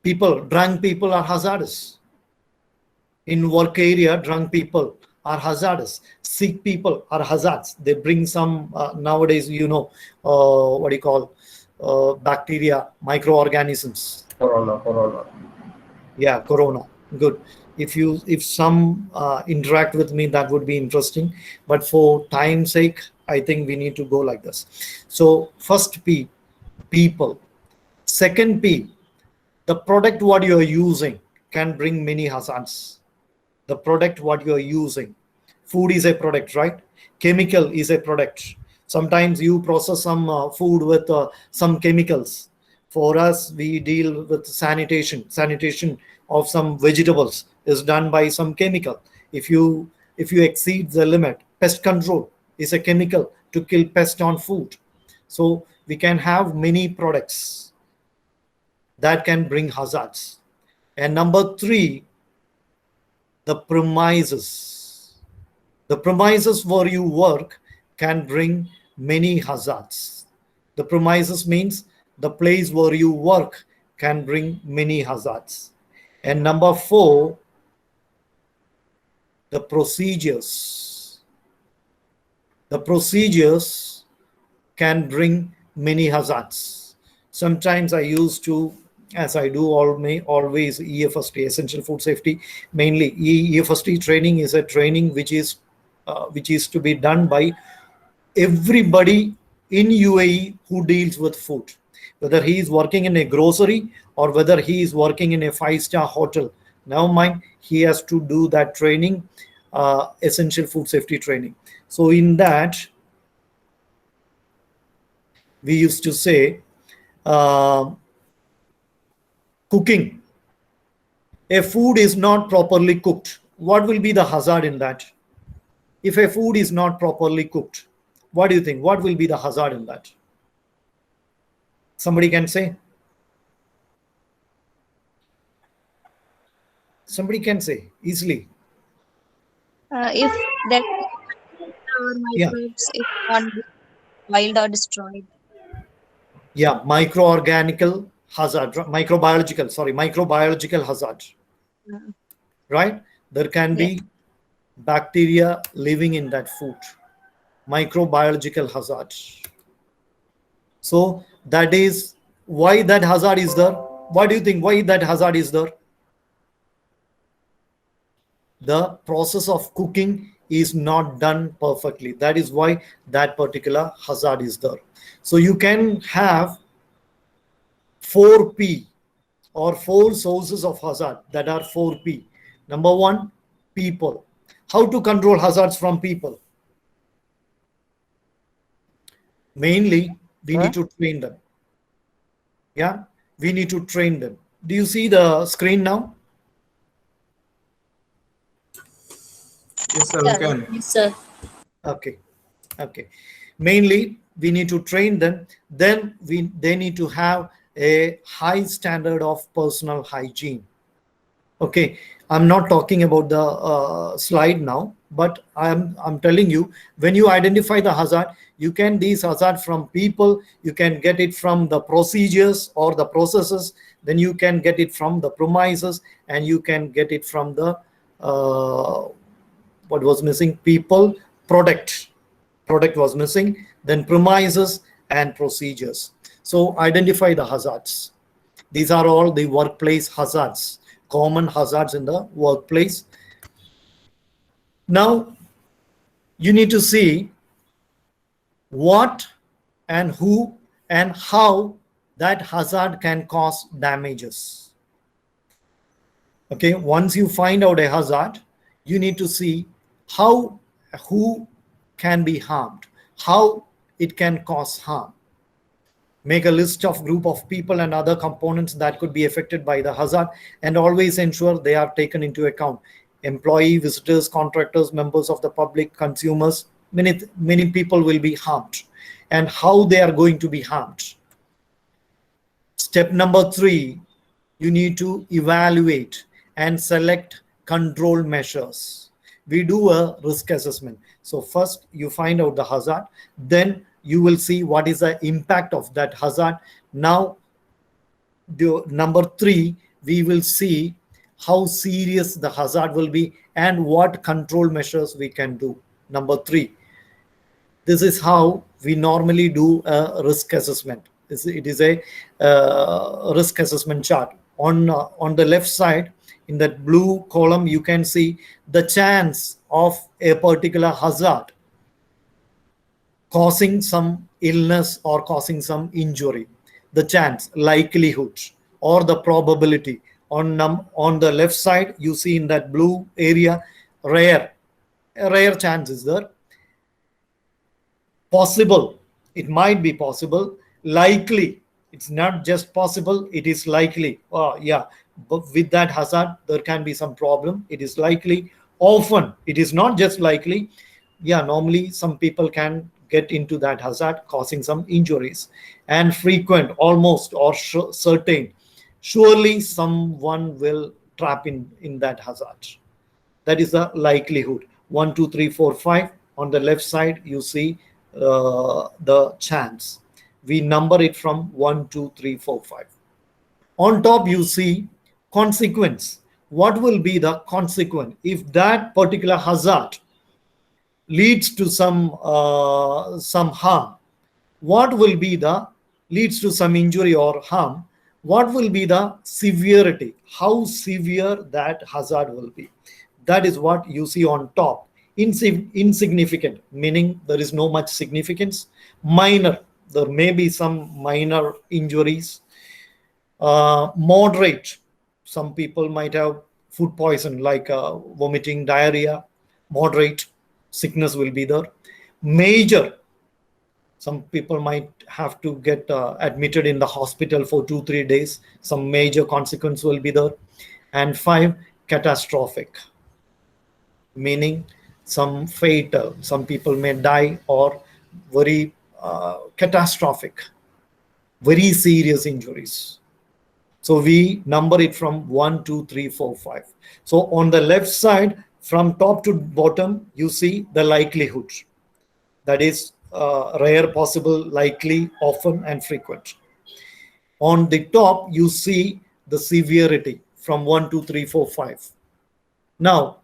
Drunk people are hazardous. In work area, drunk people are hazardous. Sick people are hazards. They bring some, nowadays, what do you call, bacteria, microorganisms. corona. Yeah, corona. Good. If some interact with me, that would be interesting. But for time's sake, I think we need to go like this. So first P, people. Second P, the product what you are using can bring many hazards. The product what you are using. Food is a product, right? Chemical is a product. Sometimes you process some food with some chemicals. For us, we deal with sanitation. Sanitation of some vegetables is done by some chemical. If you exceed the limit, pest control is a chemical to kill pest on food. So we can have many products that can bring hazards. And number 3, the premises. The premises where you work can bring many hazards. The premises means the place where you work can bring many hazards. And number 4, the procedures. The procedures can bring many hazards. Sometimes I used to, as I do always EFST, Essential Food Safety, mainly EFST training is a training which is to be done by everybody in UAE who deals with food, whether he is working in a grocery or whether he is working in a 5-star hotel. Never mind, he has to do that training, Essential Food Safety training. So in that, we used to say, cooking. A food is not properly cooked. What will be the hazard in that? If a food is not properly cooked, what do you think? What will be the hazard in that? Somebody can say? Somebody can say easily. If that Yeah. microbes is not wild or destroyed. Yeah, microorganical hazard, microbiological hazard. Yeah. Right? There can be bacteria living in that food, microbiological hazards. So that is why that hazard is there. What do you think? Why that hazard is there? The process of cooking is not done perfectly. That is why that particular hazard is there. So you can have 4P or 4 sources of hazard that are 4P. Number 1, people. How to control hazards from people? Mainly, we need to train them. Yeah, we need to train them. Do you see the screen now? Yes, sir, we can. Yes, sir. Okay. Mainly, we need to train them. Then they need to have a high standard of personal hygiene. Okay, I'm not talking about the slide now, but I'm telling you, when you identify the hazard, you can these hazard from people, you can get it from the procedures or the processes, then you can get it from the premises, and you can get it from the what was missing? People, product was missing, then premises and procedures. So identify the hazards. These are all the workplace hazards, common hazards in the workplace. Now you need to see what and who and how that hazard can cause damages. Okay, once you find out a hazard, you need to see how, who can be harmed, how it can cause harm. Make a list of group of people and other components that could be affected by the hazard, and always ensure they are taken into account. Employee, visitors, contractors, members of the public, consumers, many people will be harmed, and how they are going to be harmed. Step number 3, you need to evaluate and select control measures. We do a risk assessment. So first you find out the hazard, then you will see what is the impact of that hazard. Now, number 3, we will see how serious the hazard will be and what control measures we can do. Number 3. This is how we normally do a risk assessment. It is a risk assessment chart. On the left side, in that blue column, you can see the chance of a particular hazard causing some illness or causing some injury. The chance, likelihood, or the probability. On the left side, you see in that blue area, rare. A rare chance is there. Possible, it might be possible. Likely, it's not just possible, it is likely. Oh yeah, but with that hazard there can be some problem. It is likely. Often, it is not just likely. Yeah, normally some people can get into that hazard causing some injuries. And frequent, almost, or certain. Surely someone will trap in that hazard. That is the likelihood. 1, 2, 3, 4, 5. On the left side, you see the chance. We number it from 1, 2, 3, 4, 5. On top, you see consequence. What will be the consequence if that particular hazard leads to some harm? What will be the leads to some injury or harm? What will be the severity? How severe that hazard will be? That is what you see on top. Insignificant, meaning there is no much significance. Minor, there may be some minor injuries. Moderate, some people might have food poison like vomiting, diarrhea. Moderate, sickness will be there. Major, some people might have to get admitted in the hospital for 2-3 days. Some major consequence will be there. And 5, catastrophic, meaning some fatal, some people may die, or very catastrophic, very serious injuries. So we number it from 1, 2, 3, 4, 5. So on the left side, from top to bottom, you see the likelihood. That is rare, possible, likely, often, and frequent. On the top, you see the severity from 1, 2, 3, 4, 5. Now,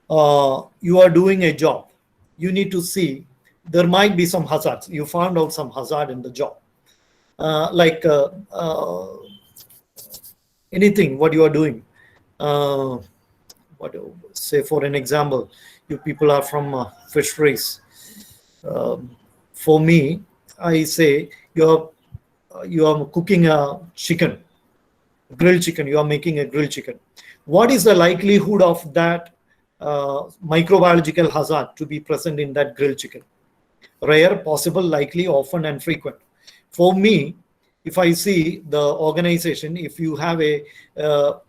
you are doing a job. You need to see there might be some hazards. You found out some hazard in the job, like anything what you are doing. What say for an example, you people are from fisheries. For me, I say you are cooking a chicken, grilled chicken. You are making a grilled chicken. What is the likelihood of that microbiological hazard to be present in that grilled chicken? Rare, possible, likely, often, and frequent. For me, if I see the organization, if you have a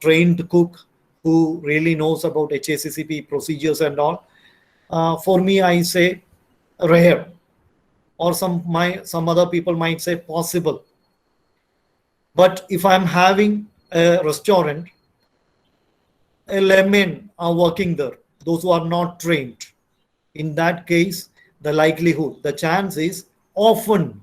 trained cook who really knows about HACCP procedures and all, for me, I say rare, or some other people might say possible. But if I'm having a restaurant, a laymen are working there, those who are not trained, in that case, the likelihood, the chance is often.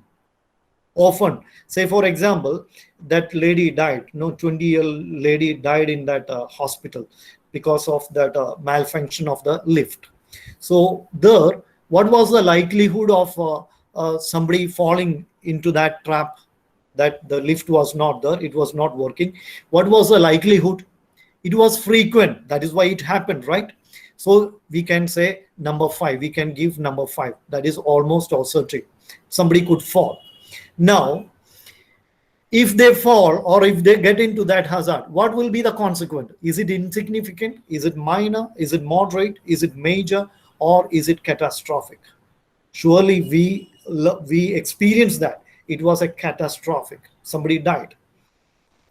Say for example, that lady died, 20-year-old lady died in that hospital because of that malfunction of the lift. So there, what was the likelihood of somebody falling into that trap, that the lift was not there, it was not working? What was the likelihood? It was frequent. That is why it happened, right? So we can say number 5. We can give number 5. That is almost or certain. Somebody could fall. Now, if they fall or if they get into that hazard, what will be the consequence? Is it insignificant? Is it minor? Is it moderate? Is it major? Or is it catastrophic? Surely we experienced that. It was a catastrophic. Somebody died.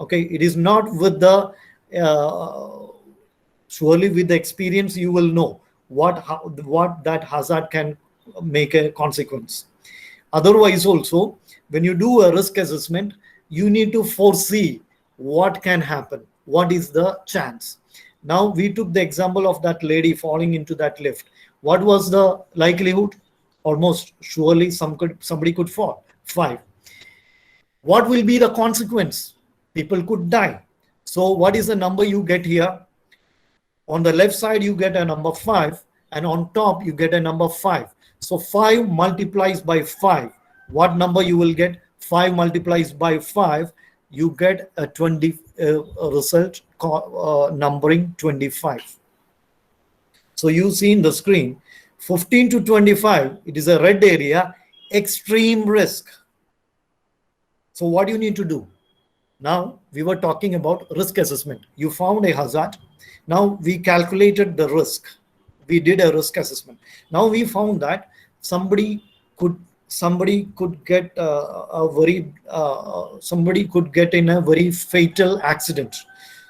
Okay, it is not with the surely with the experience you will know what that hazard can make a consequence. Otherwise also, when you do a risk assessment, you need to foresee what can happen, what is the chance. Now we took the example of that lady falling into that lift. What was the likelihood? Almost surely somebody could fall. 5. What will be the consequence? People could die. So what is the number you get here? On the left side you get a number 5, and on top you get a number 5. So 5 multiplies by 5. What number you will get? 5 multiplies by 5, you get a 20 result numbering 25. So you see in the screen 15 to 25, it is a red area, extreme risk. So what you need to do? Now we were talking about risk assessment. You found a hazard. Now we calculated the risk. We did a risk assessment. Now we found that somebody could get somebody could get in a very fatal accident.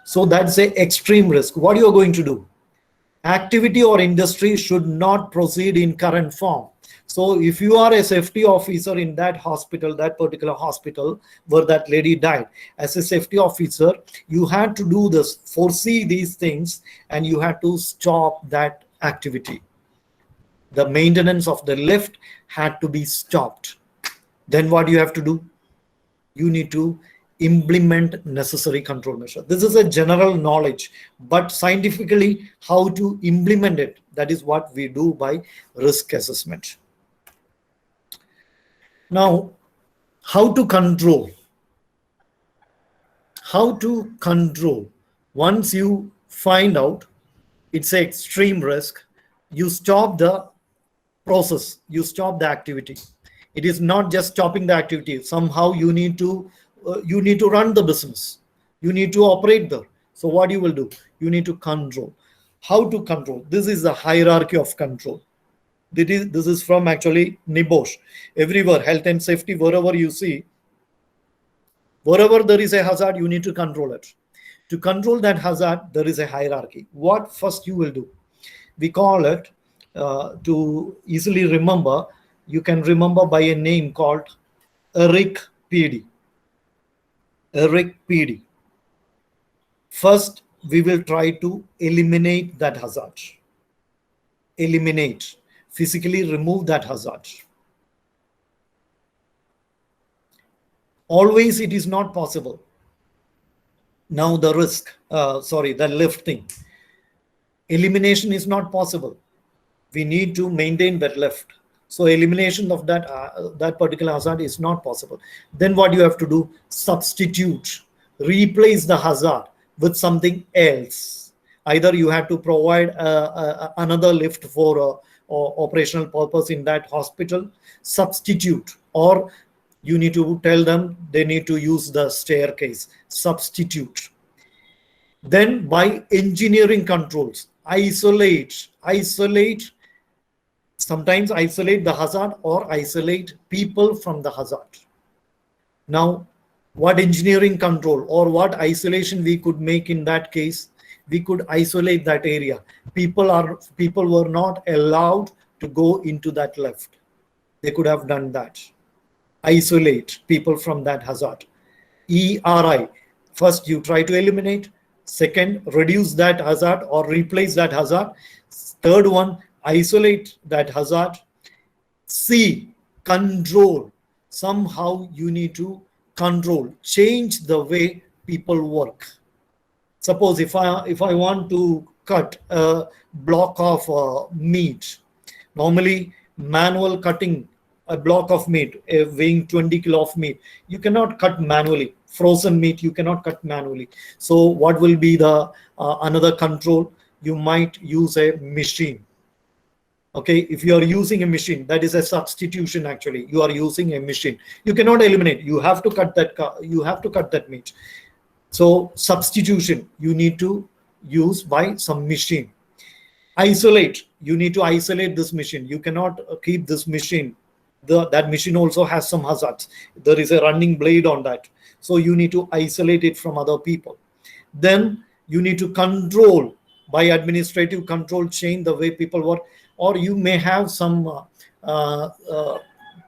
So that's a extreme risk. What you are going to do? Activity or industry should not proceed in current form. So if you are a safety officer in that hospital, that particular hospital where that lady died, as a safety officer, you had to do this, foresee these things, and you had to stop that activity. The maintenance of the lift had to be stopped. Then what you have to do? You need to implement necessary control measure. This is a general knowledge, but scientifically how to implement it, that is what we do by risk assessment. Now, how to control? How to control? Once you find out it's an extreme risk, you stop the process, you stop the activity. It is not just stopping the activity. Somehow you need to run the business. You need to operate there. So what you will do? You need to control. How to control? This is the hierarchy of control. This is from actually NIBOSH. Everywhere, health and safety, wherever you see, wherever there is a hazard, you need to control it. To control that hazard, there is a hierarchy. What first you will do? We call it, to easily remember, you can remember by a name called Eric PD. Eric PD. First, we will try to eliminate that hazard. Eliminate. Physically remove that hazard. Always it is not possible. Now the risk, the lift thing. Elimination is not possible. We need to maintain that left. So elimination of that particular hazard is not possible. Then what you have to do? Substitute, replace the hazard with something else. Either you have to provide another lift for operational purpose in that hospital, substitute, or you need to tell them they need to use the staircase, substitute. Then by engineering controls, isolate, sometimes isolate the hazard or isolate people from the hazard. Now, what engineering control or what isolation we could make in that case? We could isolate that area. People were not allowed to go into that lift. They could have done that. Isolate people from that hazard. ERI, first you try to eliminate, second reduce that hazard or replace that hazard, third one isolate that hazard. C, control. Somehow you need to control, change the way people work. Suppose if I want to cut a block of meat, normally manual cutting a block of meat weighing 20 kilo of meat, you cannot cut manually. Frozen meat you cannot cut manually. So what will be the another control? You might use a machine. Okay, if you are using a machine, that is a substitution. Actually, you are using a machine. You cannot eliminate. You have to cut that. You have to cut that meat. So substitution you need to use by some machine. Isolate. You need to isolate this machine. You cannot keep this machine. That machine also has some hazards. There is a running blade on that. So you need to isolate it from other people. Then you need to control by administrative control, change the way people work. Or you may have some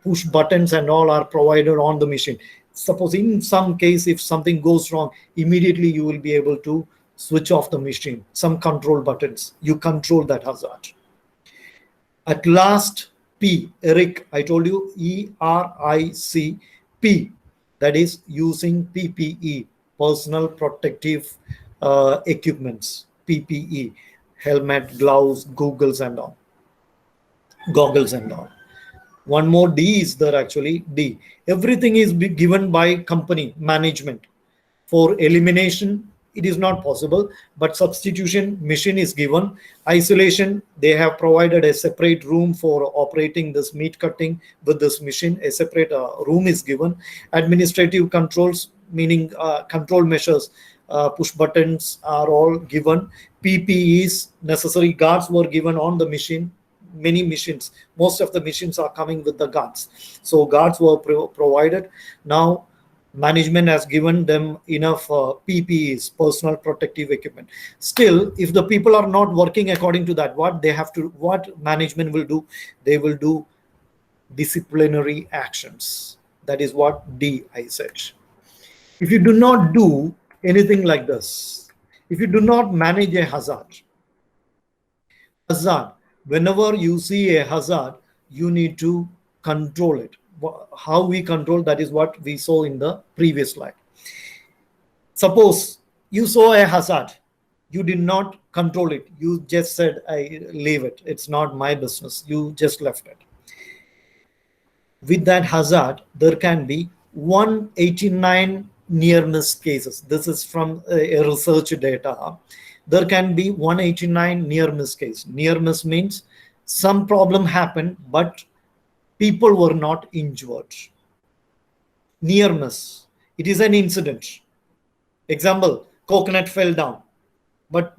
push buttons and all are provided on the machine. Suppose in some case, if something goes wrong, immediately you will be able to switch off the machine. Some control buttons, you control that hazard. At last, P, Eric, I told you ERIC, P, that is using PPE, personal protective equipments, PPE, helmet, gloves, goggles and all. One more D is there actually, D. Everything is given by company management. For elimination, it is not possible, but substitution machine is given. Isolation, they have provided a separate room for operating this meat cutting with this machine. A separate room is given. Administrative controls, meaning control measures, push buttons are all given. PPEs, necessary guards were given on the machine. Many machines, most of the machines are coming with the guards. So guards were provided. Now management has given them enough PPEs, personal protective equipment. Still, if the people are not working according to that, what management will do? They will do disciplinary actions. That is what D I said. If you do not do anything like this, if you do not manage a hazard, whenever you see a hazard, you need to control it. How we control, that is what we saw in the previous slide. Suppose you saw a hazard, you did not control it. You just said, I leave it. It's not my business. You just left it. With that hazard, there can be 189 near miss cases. This is from a research data. There can be 189 near miss case. Near miss means some problem happened, but people were not injured. Near miss, it is an incident. Example, coconut fell down, but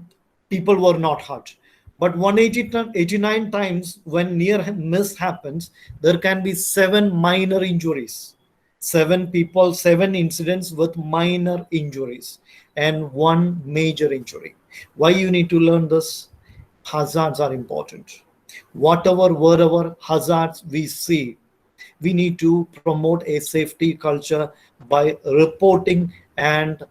people were not hurt. But 189 times when near miss happens, there can be 7 minor injuries. 7 people, 7 incidents with minor injuries and 1 major injury. Why you need to learn this? Hazards are important. Wherever hazards we see, we need to promote a safety culture by reporting and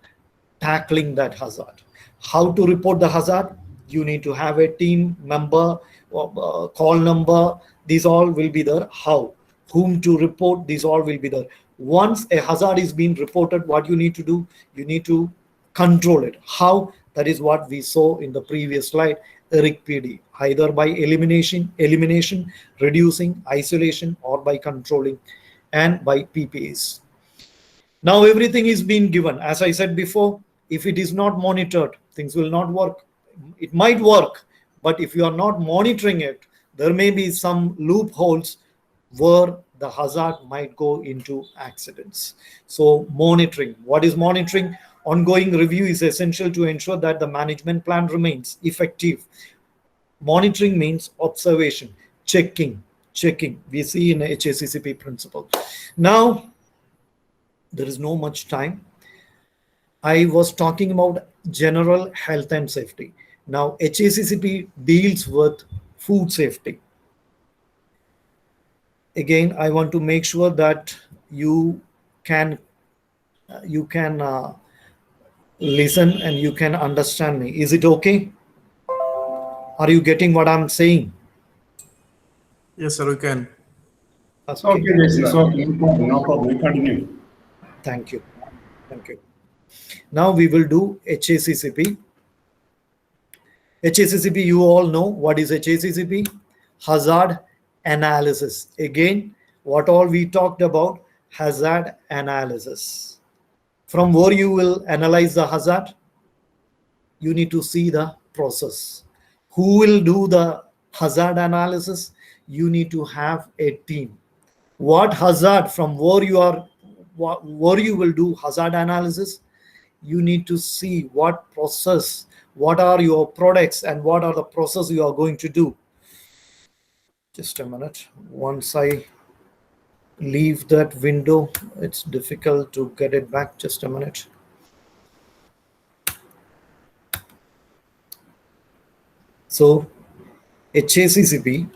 tackling that hazard. How to report the hazard? You need to have a team member, call number, these all will be there. How? Whom to report, these all will be there. Once a hazard is being reported, what you need to do? You need to control it. How? That is what we saw in the previous slide. ERIC PD, either by elimination, reducing, isolation, or by controlling, and by PPAs. Now everything is being given. As I said before, if it is not monitored, things will not work. It might work, but if you are not monitoring it, there may be some loopholes where the hazard might go into accidents. So monitoring. What is monitoring? Ongoing review is essential to ensure that the management plan remains effective. Monitoring means observation, checking. We see in HACCP principle. Now, there is no much time. I was talking about general health and safety. Now, HACCP deals with food safety. Again, I want to make sure that you can listen and you can understand me. Is it okay? Are you getting what I'm saying? Yes, sir, we can. It's okay, Jason. It's okay. No problem. You continue. Thank you. Now we will do HACCP. HACCP, you all know what is HACCP? Hazard analysis. Again, what all we talked about, hazard analysis. From where you will analyze the hazard, you need to see the process. Who will do the hazard analysis? You need to have a team. What hazard, from where you will do hazard analysis, you need to see what process, what are your products, and what are the process you are going to do. Just a minute. Once I leave that window, it's difficult to get it back. Just a minute. So HACCP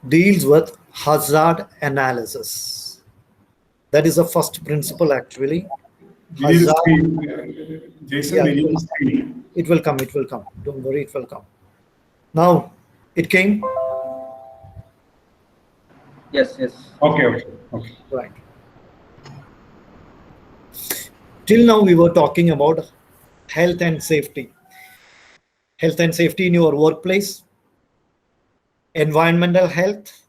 deals with hazard analysis. That is the first principle, actually. Jason, Yeah, it will come. Don't worry, it will come. Now, it came? Yes. Okay. Right. Till now, we were talking about health and safety. Health and safety in your workplace, environmental health,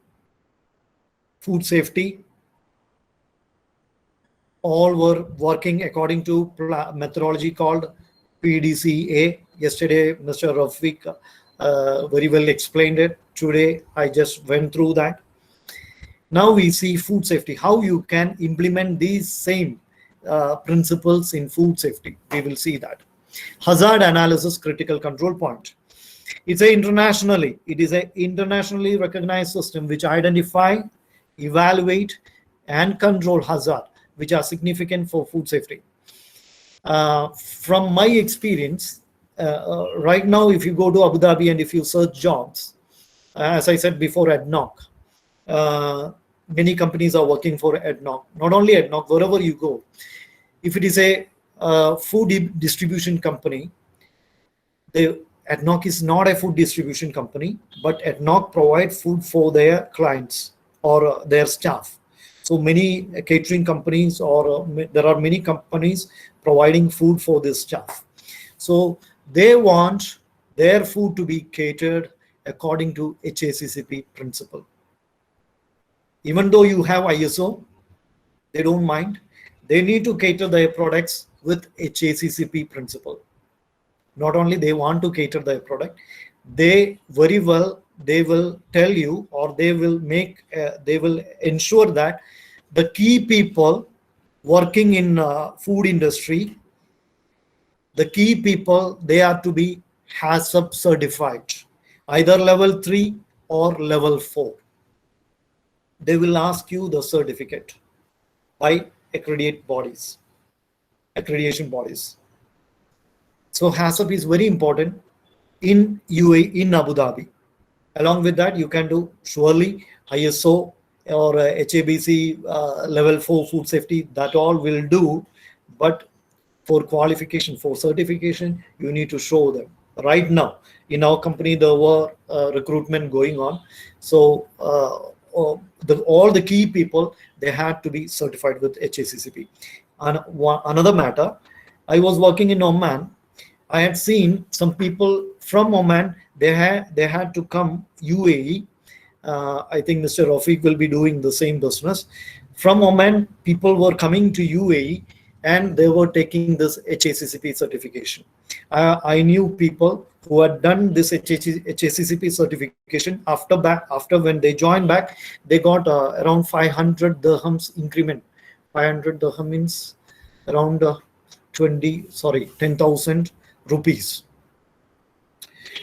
food safety, all were working according to methodology called PDCA. Yesterday, Mr. Rafiq very well explained it. Today, I just went through that. Now we see food safety, how you can implement these same principles in food safety. We will see that. Hazard analysis critical control point. It is an internationally recognized system which identify, evaluate, and control hazard which are significant for food safety. From my experience, right now, if you go to Abu Dhabi and if you search jobs, as I said before, ADNOC, many companies are working for ADNOC. Not only ADNOC, wherever you go, if it is a food distribution company, ADNOC is not a food distribution company, but ADNOC provides food for their clients or their staff. So many catering companies, or there are many companies providing food for this staff. So they want their food to be catered according to HACCP principle. Even though you have ISO, they don't mind. They need to cater their products with HACCP principle. Not only they want to cater their product, they will tell you, or they will ensure that the key people working in food industry, the key people, they are to be HACCP certified, either level 3 or level 4. They will ask you the certificate by accreditation bodies. So HACCP is very important in UAE, in Abu Dhabi. Along with that, you can do surely ISO or HABC level 4 food safety. That all will do, but for qualification, for certification, you need to show them. Right now, in our company, there were recruitment going on. So all the key people, they had to be certified with HACCP. And another matter, I was working in Oman. I had seen some people from Oman, They had to come UAE. I think Mr. Rafiq will be doing the same business. From Oman, people were coming to UAE and they were taking this HACCP certification. I knew people who had done this HACCP certification. After when they joined back, they got around 500 dirhams increment. 500 dirham means around 10,000 rupees.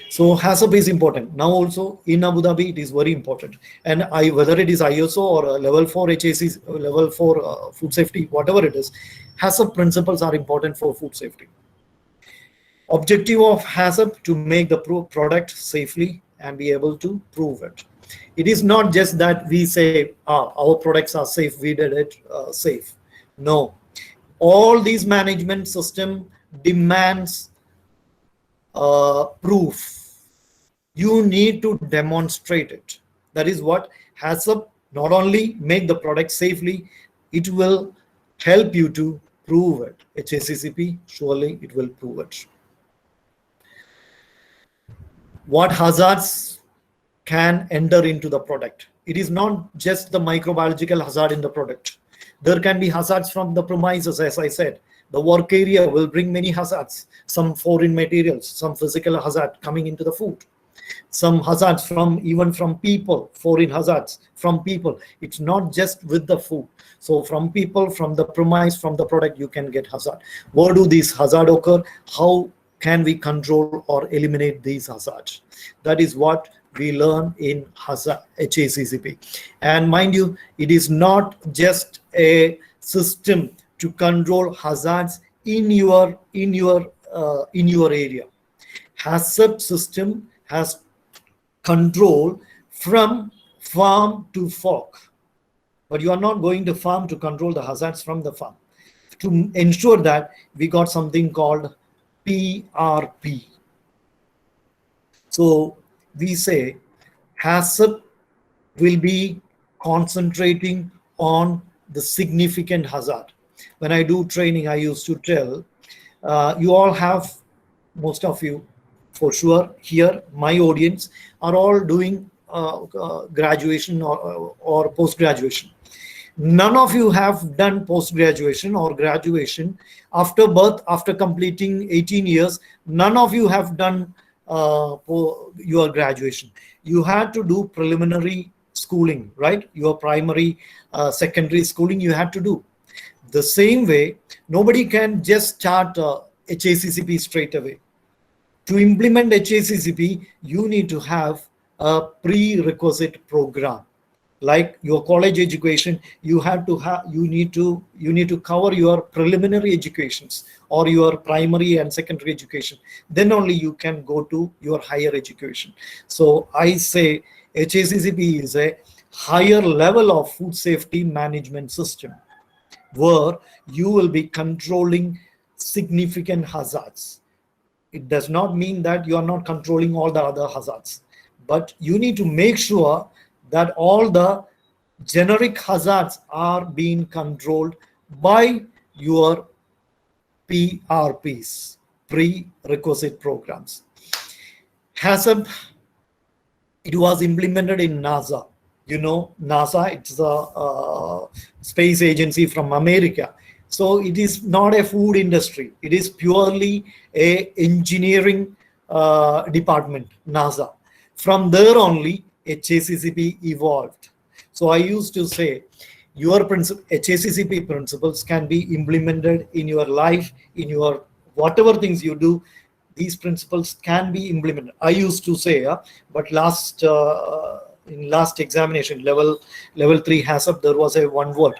So HACCP is important. Now also in Abu Dhabi, it is very important. And whether it is ISO or level 4 HAC, level 4 food safety, whatever it is, HACCP principles are important for food safety. Objective of HACCP to make the product safely and be able to prove it. It is not just that we say, our products are safe, we did it safe. No. All these management system demands proof. You need to demonstrate it. That is what HACCP not only make the product safely, it will help you to prove it. HACCP, surely it will prove it. What hazards can enter into the product? It is not just the microbiological hazard in the product. There can be hazards from the premises, as I said. The work area will bring many hazards, some foreign materials, some physical hazard coming into the food, some hazards even from people, foreign hazards from people. It's not just with the food. So from people, from the premise, from the product, you can get hazard. Where do these hazards occur? How can we control or eliminate these hazards? That is what we learn in HACCP. And mind you, it is not just a system to control hazards in your area. HACCP system has control from farm to fork, but you are not going to farm to control the hazards from the farm. To ensure that, we got something called PRP. So we say HACCP will be concentrating on the significant hazard. When I do training, I used to tell, you all have, most of you for sure here, my audience, are all doing graduation or post-graduation. None of you have done post-graduation or graduation after birth, after completing 18 years. None of you have done your graduation. You had to do preliminary schooling, right? Your primary, secondary schooling you had to do. The same way, nobody can just start HACCP straight away. To implement HACCP, you need to have a prerequisite program. Like your college education, you need to cover your preliminary educations or your primary and secondary education. Then only you can go to your higher education. So I say HACCP is a higher level of food safety management system where you will be controlling significant hazards. It does not mean that you are not controlling all the other hazards, but you need to make sure that all the generic hazards are being controlled by your PRPs, prerequisite programs. HACCP, it was implemented in NASA. You know, NASA, it's a space agency from America. So it is not a food industry. It is purely a engineering department, NASA. From there only, HACCP evolved. So I used to say, your HACCP principles can be implemented in your life, in your whatever things you do. These principles can be implemented. I used to say, but in last examination, level 3 HACCP, there was a one word.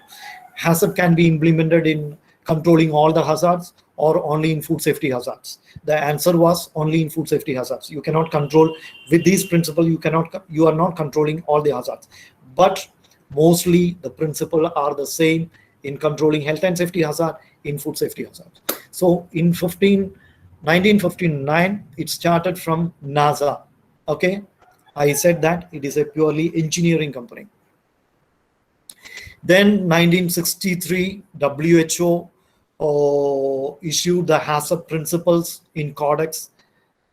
HACCP can be implemented in controlling all the hazards or only in food safety hazards. The answer was only in food safety hazards. You cannot control with these principles. You are not controlling all the hazards, but mostly the principles are the same in controlling health and safety hazard, in food safety hazard. So in 1959, it started from NASA. Okay, I said that it is a purely engineering company. Then 1963, WHO issued the HACCP principles in Codex.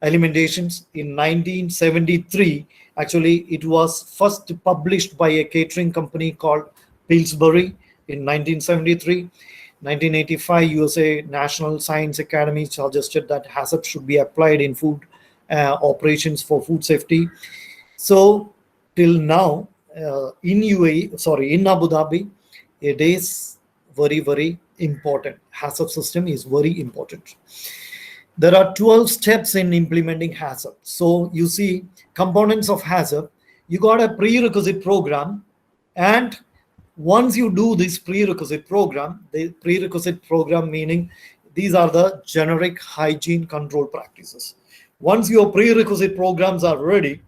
alimentations in 1973. Actually, it was first published by a catering company called Pillsbury in 1973. 1985, USA National Science Academy suggested that HACCP should be applied in food operations for food safety. So till now, in in Abu Dhabi, it is very, very important. HACCP system is very important. There are 12 steps in implementing HACCP. So you see components of HACCP, you got a prerequisite program, and once you do this prerequisite program, the prerequisite program meaning these are the generic hygiene control practices. Once your prerequisite programs are ready,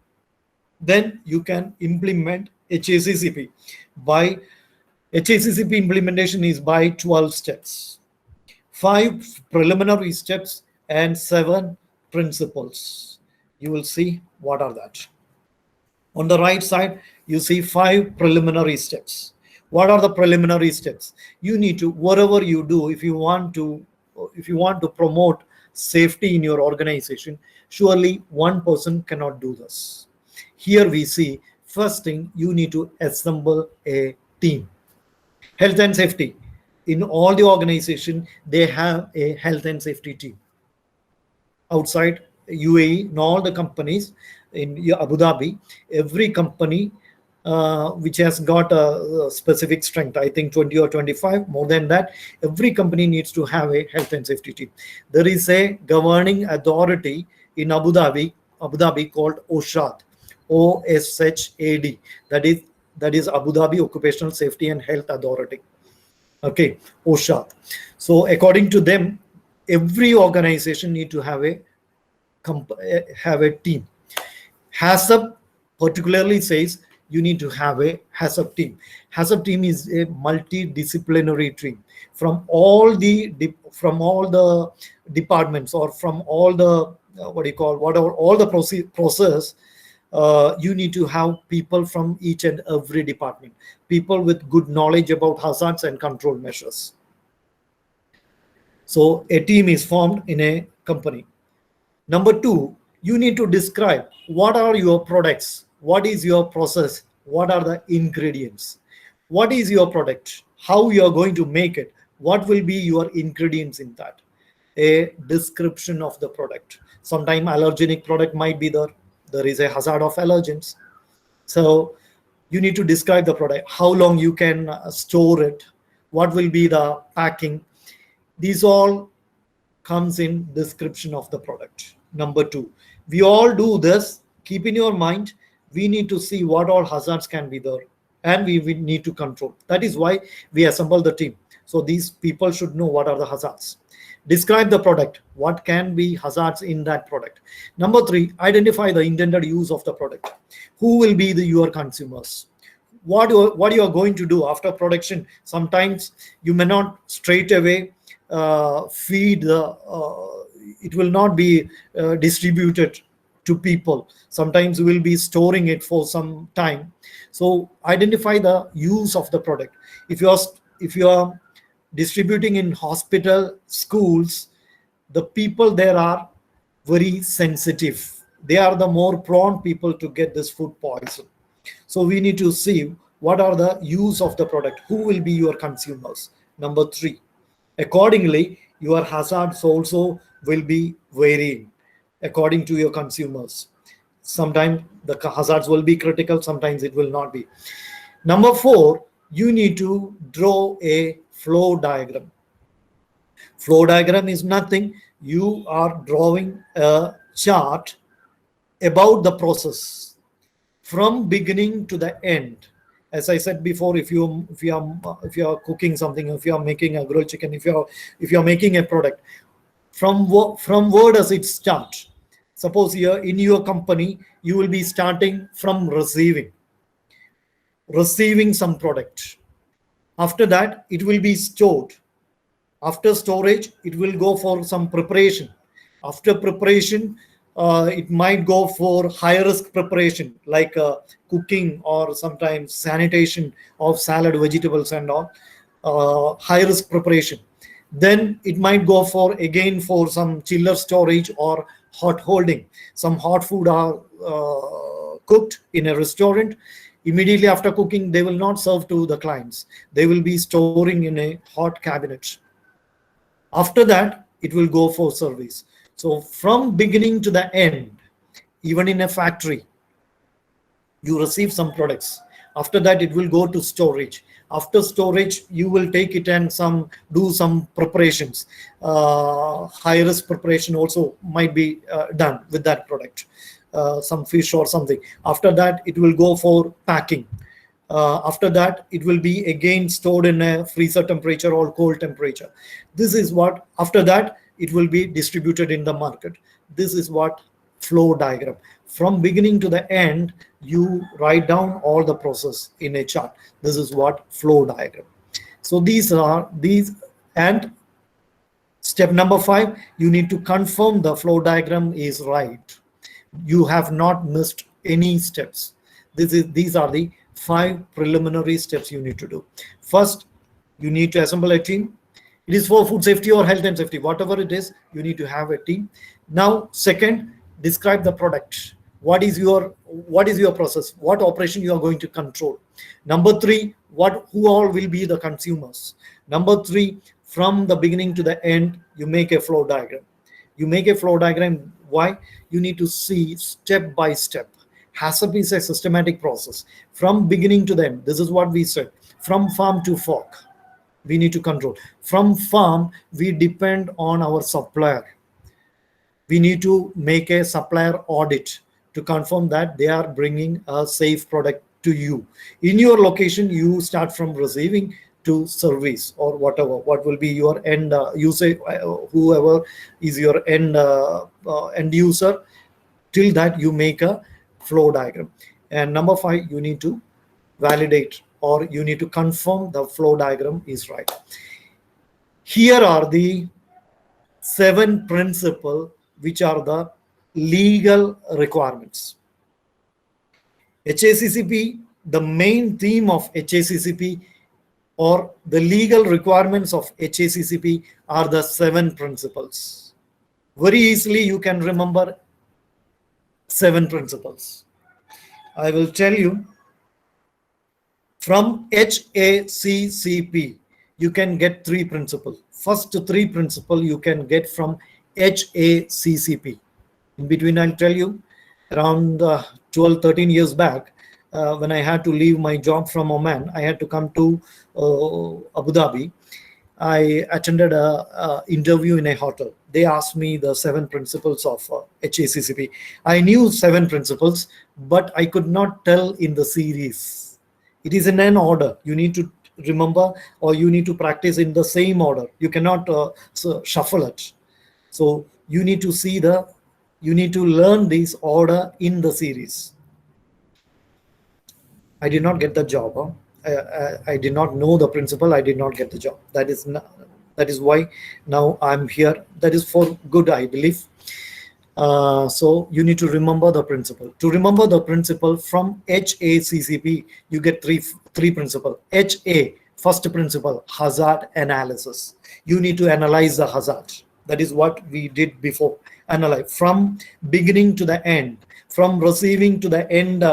then you can implement HACCP. By HACCP implementation is by 12 steps, 5 preliminary steps and 7 principles. You will see what are that. On the right side, you see 5 preliminary steps. What are the preliminary steps? You need to, whatever you do, if you want to promote safety in your organization, surely one person cannot do this. Here we see, first thing, you need to assemble a team. Health and safety. In all the organization, they have a health and safety team. Outside UAE, in all the companies in Abu Dhabi, every company which has got a specific strength, I think 20 or 25, more than that, every company needs to have a health and safety team. There is a governing authority in Abu Dhabi called OSHAD, OSHAD. That is Abu Dhabi Occupational Safety and Health Authority. Okay, OSHAD. So according to them, every organization need to have a team. HACCP particularly says you need to have a HACCP team. HACCP team is a multidisciplinary team from all the departments, or from all the all the process. You need to have people from each and every department, people with good knowledge about hazards and control measures. So a team is formed in a company. Number 2, you need to describe what are your products, what is your process, what are the ingredients, what is your product, how you are going to make it, what will be your ingredients in that. A description of the product. Sometimes allergenic product might be there. There is a hazard of allergens. So you need to describe the product, how long you can store it, what will be the packing. These all comes in description of the product. Number 2, we all do this. Keep in your mind, we need to see what all hazards can be there, and we need to control. That is why we assemble the team. So these people should know what are the hazards. Describe the product, what can be hazards in that product. Number 3, identify the intended use of the product. Who will be your consumers? What you are going to do after production. Sometimes you may not straight away feed it will not be distributed to people. Sometimes we will be storing it for some time. So identify the use of the product. If you are distributing in hospital, schools, the people there are very sensitive. They are the more prone people to get this food poison. So we need to see what are the use of the product, who will be your consumers. Number 3, accordingly, your hazards also will be varying according to your consumers. Sometimes the hazards will be critical, sometimes it will not be. Number 4, you need to draw a flow diagram. Flow diagram is nothing. You are drawing a chart about the process from beginning to the end. As I said before, if you are cooking something, if you are making a grilled chicken, if you are making a product, from where does it start? Suppose here in your company, you will be starting from receiving some product. After that, it will be stored. After storage, it will go for some preparation. After preparation, it might go for high risk preparation, like cooking or sometimes sanitation of salad, vegetables and all, high risk preparation. Then it might go for some chiller storage or hot holding. Some hot food are cooked in a restaurant. Immediately after cooking, they will not serve to the clients. They will be storing in a hot cabinet. After that, it will go for service. So from beginning to the end, even in a factory, you receive some products. After that, it will go to storage. After storage, you will take it and do some preparations. High risk preparation also might be done with that product, some fish or something. After that, it will go for packing. After that, it will be again stored in a freezer temperature or cold temperature. This is what, after that, it will be distributed in the market. This is what flow diagram. From beginning to the end, you write down all the process in a chart. This is what flow diagram. So these, and step number 5, you need to confirm the flow diagram is right. You have not missed any steps. These are the 5 preliminary steps you need to do. First, you need to assemble a team. It is for food safety or health and safety, whatever it is, you need to have a team. Now, second, describe the product. What is your process? What operation you are going to control? Number 3, who all will be the consumers? Number 3, from the beginning to the end, you make a flow diagram. You make a flow diagram. Why? You need to see step by step. HACCP is a systematic process. From beginning to the end, this is what we said. From farm to fork, we need to control. From farm, we depend on our supplier. We need to make a supplier audit to confirm that they are bringing a safe product to you. In your location, you start from receiving to service or whatever. What will be your end user, whoever is your end user. Till that, you make a flow diagram. And number 5, you need to validate, or you need to confirm the flow diagram is right. Here are the 7 principles which are the legal requirements. HACCP, the main theme of HACCP or the legal requirements of HACCP are the 7 principles. Very easily you can remember 7 principles. I will tell you. From HACCP, you can get 3 principles. First 3 principles you can get from HACCP. In between, I'll tell you, around 12, 13 years back, when I had to leave my job from Oman, I had to come to Abu Dhabi. I attended an interview in a hotel. They asked me the 7 principles of HACCP. I knew 7 principles, but I could not tell in the series. It is in an order. You need to remember, or you need to practice in the same order. You cannot shuffle it. So you need to see you need to learn this order in the series. I did not get the job. I did not know the principle. I did not get the job. That is why now I'm here. That is for good, I believe. So you need to remember the principle. To remember the principle from HACCP, you get three principles. HA, first principle, hazard analysis. You need to analyze the hazard. That is what we did before. Analyze from beginning to the end, from receiving to the end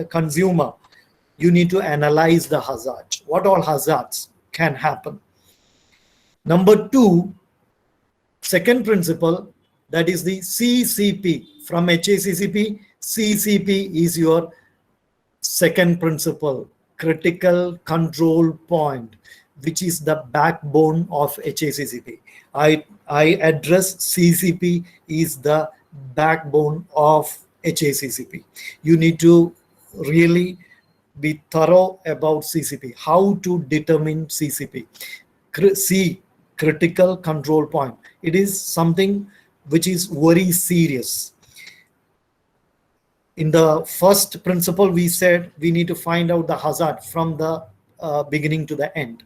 consumer. You need to analyze the hazard. What all hazards can happen? Number 2, second principle, that is the CCP. From HACCP, CCP is your second principle, critical control point, which is the backbone of HACCP. I address CCP is the backbone of HACCP. You need to really be thorough about CCP. How to determine CCP? C, critical control point. It is something which is very serious. In the first principle, we said we need to find out the hazard from the beginning to the end.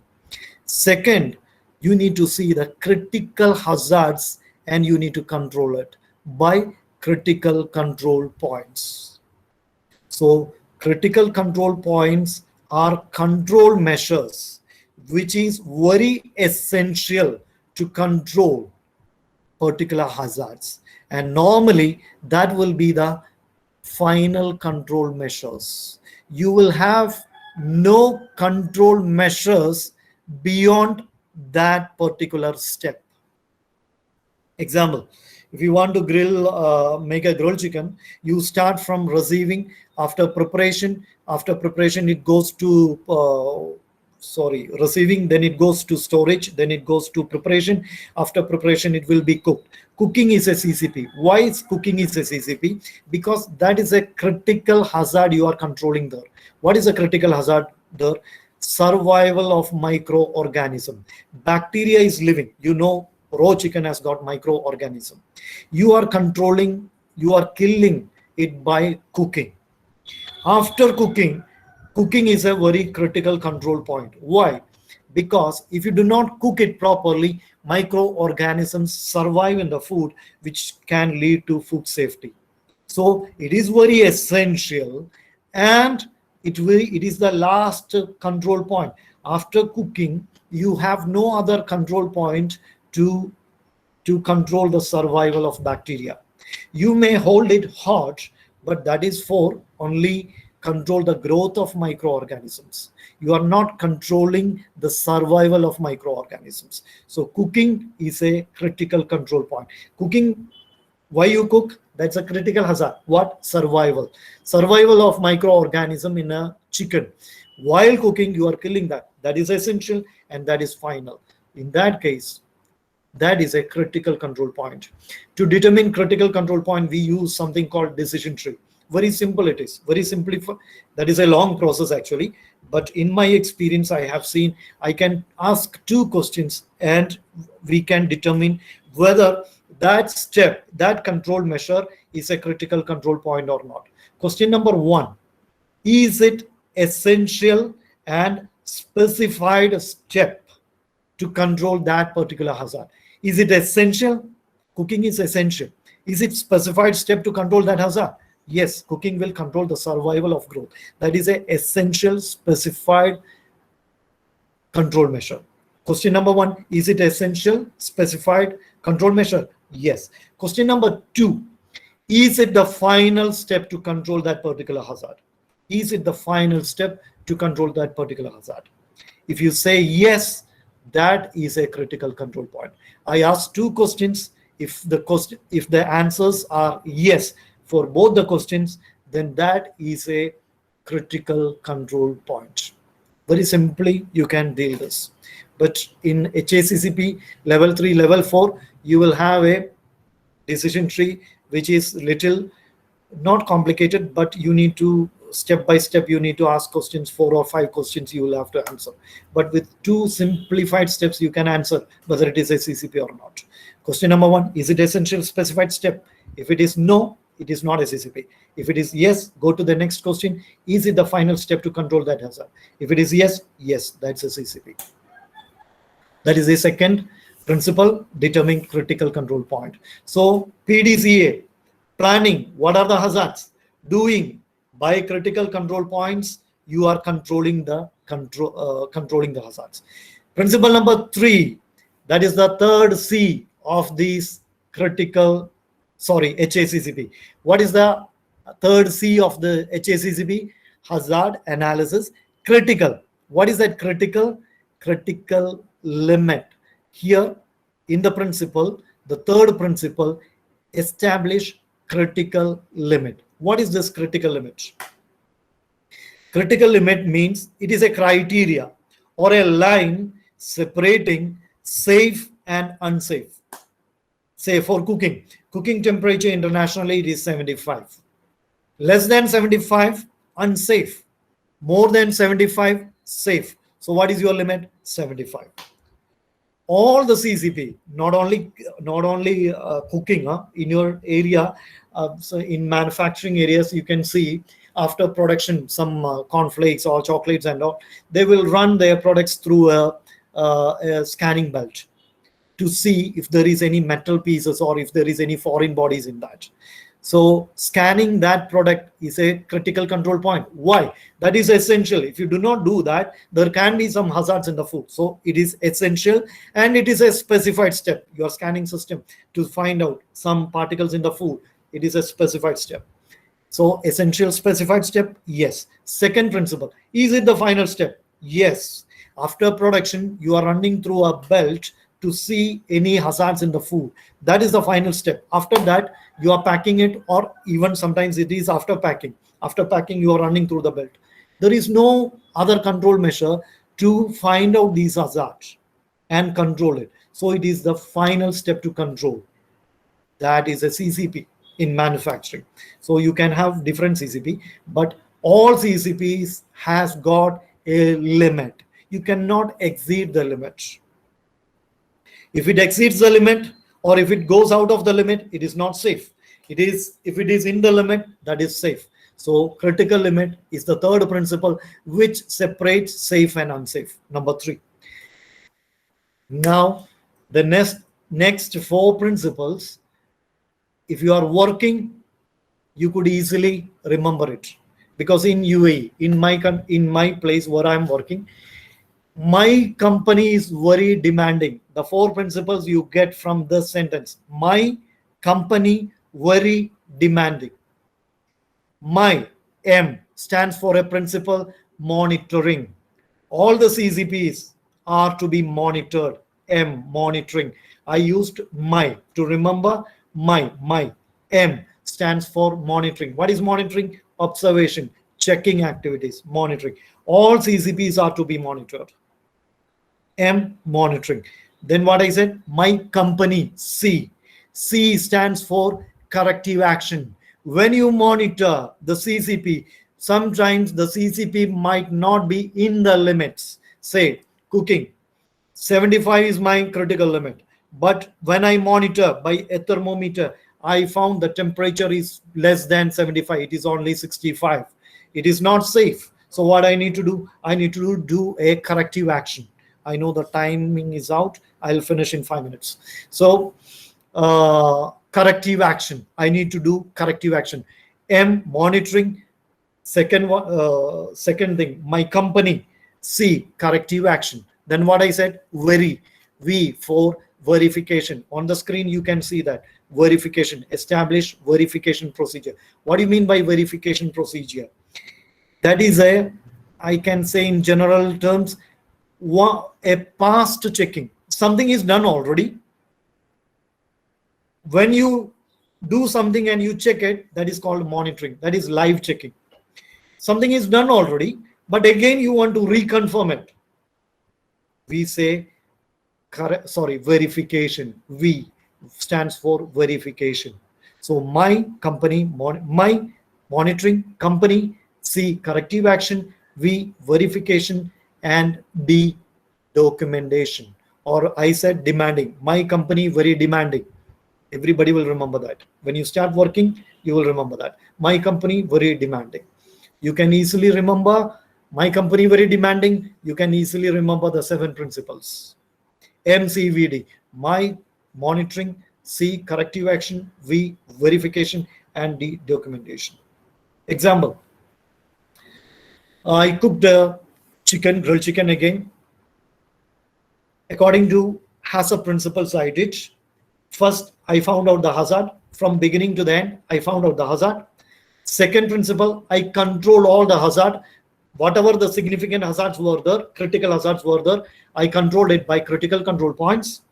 Second, you need to see the critical hazards and you need to control it by critical control points. So critical control points are control measures which is very essential to control particular hazards. And normally that will be the final control measures. You will have no control measures beyond that particular step. Example, if you want to make a grilled chicken, you start from receiving. After preparation it goes to receiving, then it goes to storage, then it goes to preparation. After preparation it will be cooked. Cooking is a CCP. Why is cooking is a CCP? Because that is a critical hazard you are controlling there. What is a critical hazard there? Survival of microorganism. Bacteria is living. Raw chicken has got microorganism. You are controlling, you are killing it by cooking. After cooking is a very critical control point. Why? Because if you do not cook it properly, microorganisms survive in the food, which can lead to food safety. So it is very essential, and it is the last control point. After cooking, you have no other control point to control the survival of bacteria. You may hold it hot, but that is for only control the growth of microorganisms. You are not controlling the survival of microorganisms. So cooking is a critical control point. Cooking, why you cook? That's a critical hazard. What? Survival. Survival of microorganism in a chicken. While cooking, you are killing that. That is essential and that is final. In that case, that is a critical control point. To determine critical control point, we use something called decision tree. Very simple it is. Very simplified. That is a long process actually. But in my experience, I have seen I can ask 2 questions and we can determine whether that step, that control measure is a critical control point or not. Question number 1. Is it essential and specified step to control that particular hazard? Is it essential? Cooking is essential. Is it specified step to control that hazard? Yes, cooking will control the survival of growth. That is an essential specified control measure. Question number 1, is it essential specified control measure? Yes. Question number 2, is it the final step to control that particular hazard? Is it the final step to control that particular hazard? If you say yes, that is a critical control point. I asked 2 questions. If the answers are yes for both the questions, then that is a critical control point. Very simply, you can deal this. But in HACCP level 3, level 4, you will have a decision tree, which is little not complicated, but you need to step by step, you need to ask questions, 4 or 5 questions you will have to answer. But with 2 simplified steps, you can answer whether it is a CCP or not. Question number 1, is it essential specified step? If it is no, it is not a CCP. If it is yes, go to the next question. Is it the final step to control that hazard? If it is yes, that's a CCP. That is the second principle, determining critical control point. So PDCA, planning, what are the hazards? Doing, by critical control points, you are controlling the hazards. Principle number 3, that is the third C of these HACCP. What is the third C of the HACCP? Hazard analysis. Critical. What is that critical? Critical limit. Here in the principle, the third principle, establish critical limit. What is this critical limit? Critical limit means it is a criteria or a line separating safe and unsafe. Say for cooking temperature internationally it is 75. Less than 75, unsafe. More than 75, safe. So what is your limit? 75. All the CCP, not only cooking in your area. So in manufacturing areas, you can see after production some cornflakes or chocolates and all, they will run their products through a scanning belt to see if there is any metal pieces or if there is any foreign bodies in that. So scanning that product is a critical control point. Why? That is essential. If you do not do that, there can be some hazards in the food. So it is essential, and it is a specified step. Your scanning system to find out some particles in the food, it is a specified step. So essential, specified step, yes. Second principle, is it the final step? Yes. After production, you are running through a belt to see any hazards in the food. That is the final step. After that, you are packing it, or even sometimes it is after packing. After packing, you are running through the belt. There is no other control measure to find out these hazards and control it. So it is the final step to control. That is a CCP in manufacturing. So you can have different CCP, but all CCPs has got a limit. You cannot exceed the limit. If it exceeds the limit, or if it goes out of the limit, it is not safe. It is, if it is in the limit, that is safe. So critical limit is the third principle which separates safe and unsafe. Number 3. Now the next 4 principles, if you are working, you could easily remember it, because in UAE, in my place where I'm working, my company is very demanding. The 4 principles you get from this sentence: my company very demanding. My M stands for a principle, monitoring. All the CCPs are to be monitored. M, monitoring. I used my to remember my. M stands for monitoring. What is monitoring? Observation, checking activities, monitoring. All CCPs are to be monitored. M, monitoring. Then what I said, my company, C. C stands for corrective action. When you monitor the CCP, sometimes the CCP might not be in the limits. Say cooking, 75 is my critical limit, but when I monitor by a thermometer, I found the temperature is less than 75. It is only 65. It is not safe. So what I need to do? I need to do a corrective action. I know the timing is out. I'll finish in 5 minutes. So corrective action. I need to do corrective action. M, monitoring. Second thing, my company. C, corrective action. Then what I said, very. V for verification. On the screen you can see that verification, establish verification procedure. What do you mean by verification procedure? That is I can say in general terms, a past checking. Something is done already. When you do something and you check it, that is called monitoring. That is live checking. Something is done already, but again you want to reconfirm it. We say, verification. V stands for verification. So my company, my monitoring, company. C, corrective action. V, verification. And D, documentation. Or I said demanding. My company very demanding. Everybody will remember that. When you start working, you will remember that. My company very demanding. You can easily remember my company very demanding. You can easily remember the 7 principles. MCVD, my monitoring. C, corrective action. V, verification. And D, documentation. Example, I cooked chicken, grilled chicken again. According to hazard principles I did. First, I found out the hazard. From beginning to the end, I found out the hazard. Second principle, I control all the hazard. Whatever the significant hazards were there, critical hazards were there, I controlled it by critical control points.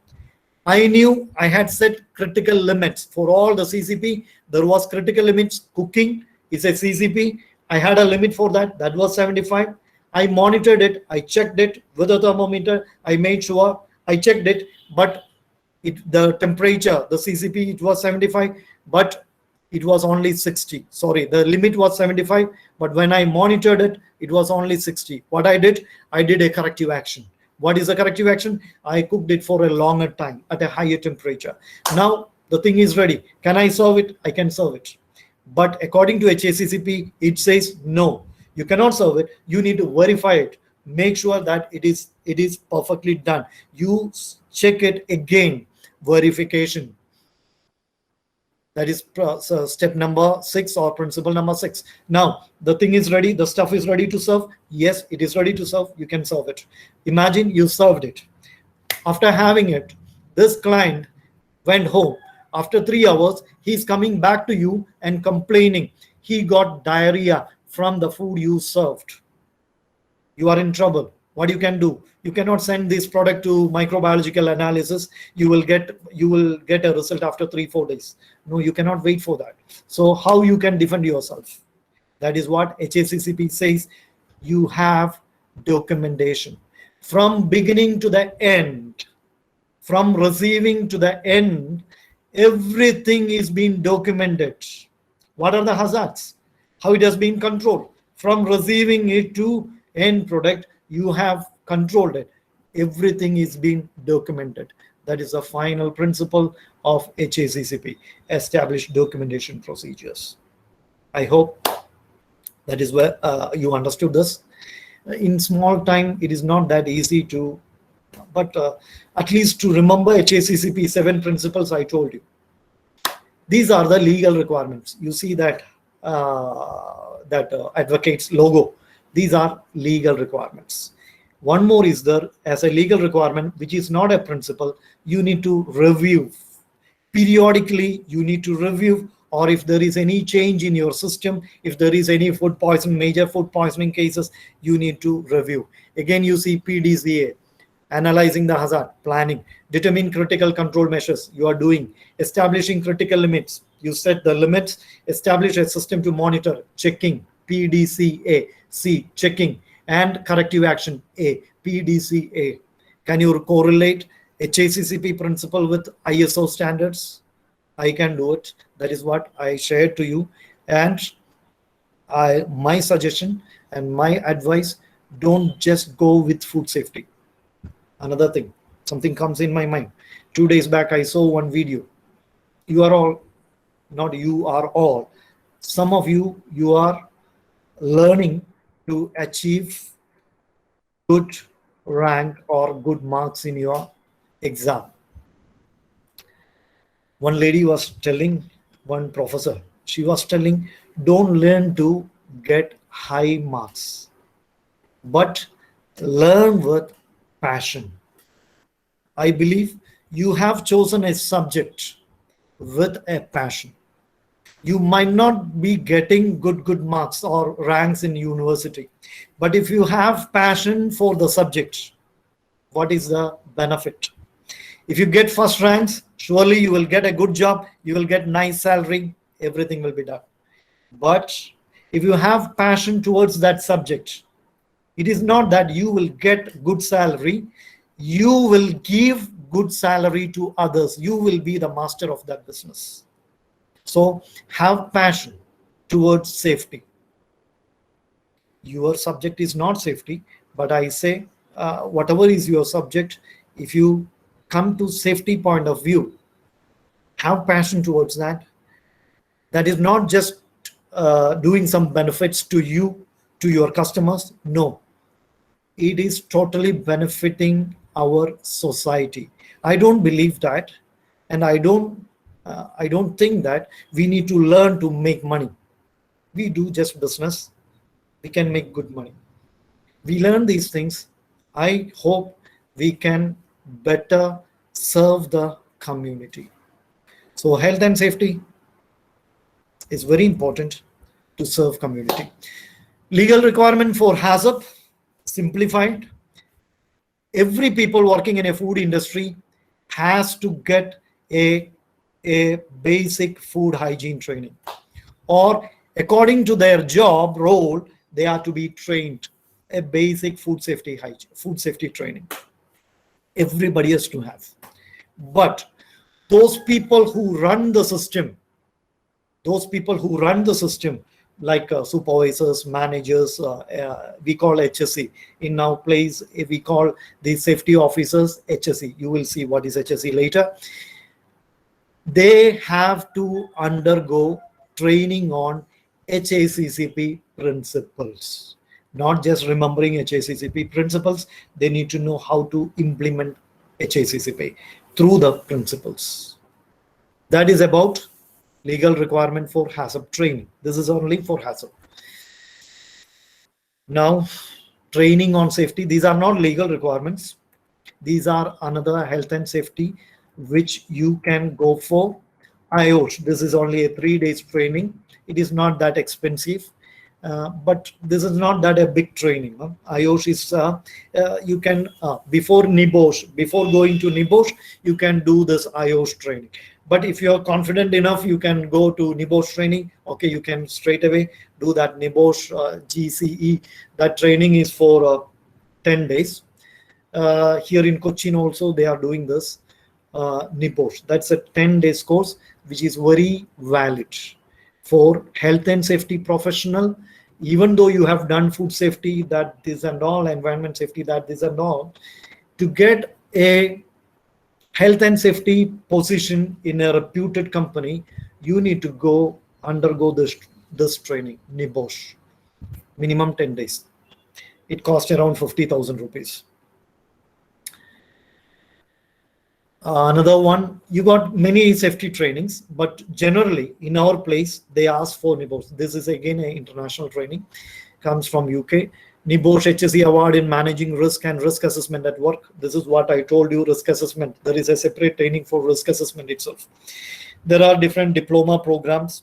I knew I had set critical limits for all the CCP. There was critical limits. Cooking is a CCP. I had a limit for that. That was 75. I monitored it. I checked it with a thermometer. I made sure I checked it, but the temperature, the CCP, it was 75, but it was only 60. Sorry, the limit was 75, but when I monitored it, it was only 60. What I did a corrective action. What is a corrective action? I cooked it for a longer time at a higher temperature. Now the thing is ready. Can I serve it? I can serve it. But according to HACCP, it says no, you cannot serve it. You need to verify it. Make sure that it is perfectly done. You check it again. Verification. That is so step number 6 or principle number 6. Now, the thing is ready. The stuff is ready to serve. Yes, it is ready to serve. You can serve it. Imagine you served it. After having it, this client went home. After 3 hours, he's coming back to you and complaining. He got diarrhea from the food you served. You are in trouble. What you can do? You cannot send this product to microbiological analysis. You will get a result after 3-4 days. No, you cannot wait for that. So how you can defend yourself? That is what HACCP says. You have documentation from beginning to the end, from receiving to the end. Everything is being documented. What are the hazards? How it has been controlled from receiving it to end product. You have controlled it. Everything is being documented. That is the final principle of HACCP, established documentation procedures. I hope that is where you understood this. In small time, it is not that easy to, but at least to remember HACCP 7 principles I told you. These are the legal requirements. You see that advocates logo. These are legal requirements. One more is there as a legal requirement, which is not a principle. You need to review. Periodically, you need to review, or if there is any change in your system, if there is any food poisoning, major food poisoning cases, you need to review. Again, you see PDCA, analyzing the hazard, planning, determine critical control measures you are doing, establishing critical limits. You set the limits, establish a system to monitor, checking, PDCA, C, checking, and corrective action, A, PDCA. Can you correlate HACCP principle with ISO standards? I can do it. That is what I shared to you. And my suggestion and my advice, don't just go with food safety. Another thing, something comes in my mind. 2 days back, I saw one video. You are all, not you are all, some of you, you are learning to achieve good rank or good marks in your exam. One lady was telling, one professor, she was telling, don't learn to get high marks, but learn with passion. I believe you have chosen a subject with a passion. You might not be getting good marks or ranks in university, but if you have passion for the subject, what is the benefit? If you get first ranks, surely you will get a good job, you will get nice salary, everything will be done. But if you have passion towards that subject, it is not that you will get good salary, you will give good salary to others. You will be the master of that business. So have passion towards safety. Your subject is not safety, but I say whatever is your subject, if you come to safety point of view, have passion towards that. That is not just doing some benefits to you, to your customers. No, it is totally benefiting our society. I don't believe that, and I don't think that we need to learn to make money. We do just business. We can make good money. We learn these things. I hope we can better serve the community. So health and safety is very important to serve community. Legal requirement for HACCP, simplified. Every people working in a food industry has to get a basic food hygiene training, or according to their job role, they are to be trained a basic food safety training. Everybody has to have. But those people who run the system, like supervisors, managers, we call HSE. In our place, we call the safety officers HSE. You will see what is HSE later. They have to undergo training on HACCP principles. Not just remembering HACCP principles, they need to know how to implement HACCP through the principles. That is about legal requirement for HACCP training. This is only for HACCP. Now, training on safety, these are not legal requirements. These are another health and safety which you can go for. IOSH, this is only a 3 days training. It is not that expensive, but this is not that a big training. IOSH is, you can, before NIBOSH, before going to NIBOSH, you can do this IOSH training. But if you're confident enough, you can go to NIBOSH training. Okay, you can straight away do that NIBOSH GCE. That training is for 10 days. Here in Cochin also, they are doing this NIBOSH. That's a 10 days course, which is very valid for health and safety professional. Even though you have done food safety, that this and all, environment safety, that this and all, to get a health and safety position in a reputed company, you need to undergo this training, NIBOSH, minimum 10 days. It costs around 50,000 rupees. Another one, you got many safety trainings, but generally in our place, they ask for NIBOSH. This is again an international training, comes from UK. NIBOSH HSE award in managing risk and risk assessment at work. This is what I told you, risk assessment. There is a separate training for risk assessment itself. There are different diploma programs,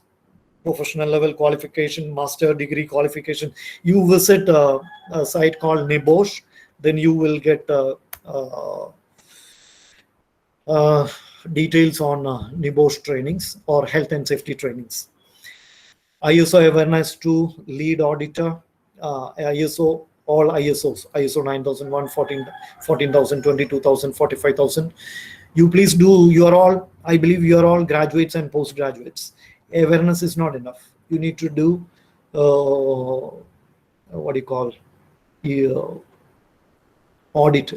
professional level qualification, master degree qualification. You visit a site called NIBOSH, then you will get details on NIBOSH trainings or health and safety trainings. ISO awareness to lead auditor, ISO, all ISOs, ISO 9001, 14,000, 22,000, 45,000. You please do, you are all, I believe you are all graduates and postgraduates. Awareness is not enough. You need to do, what do you call,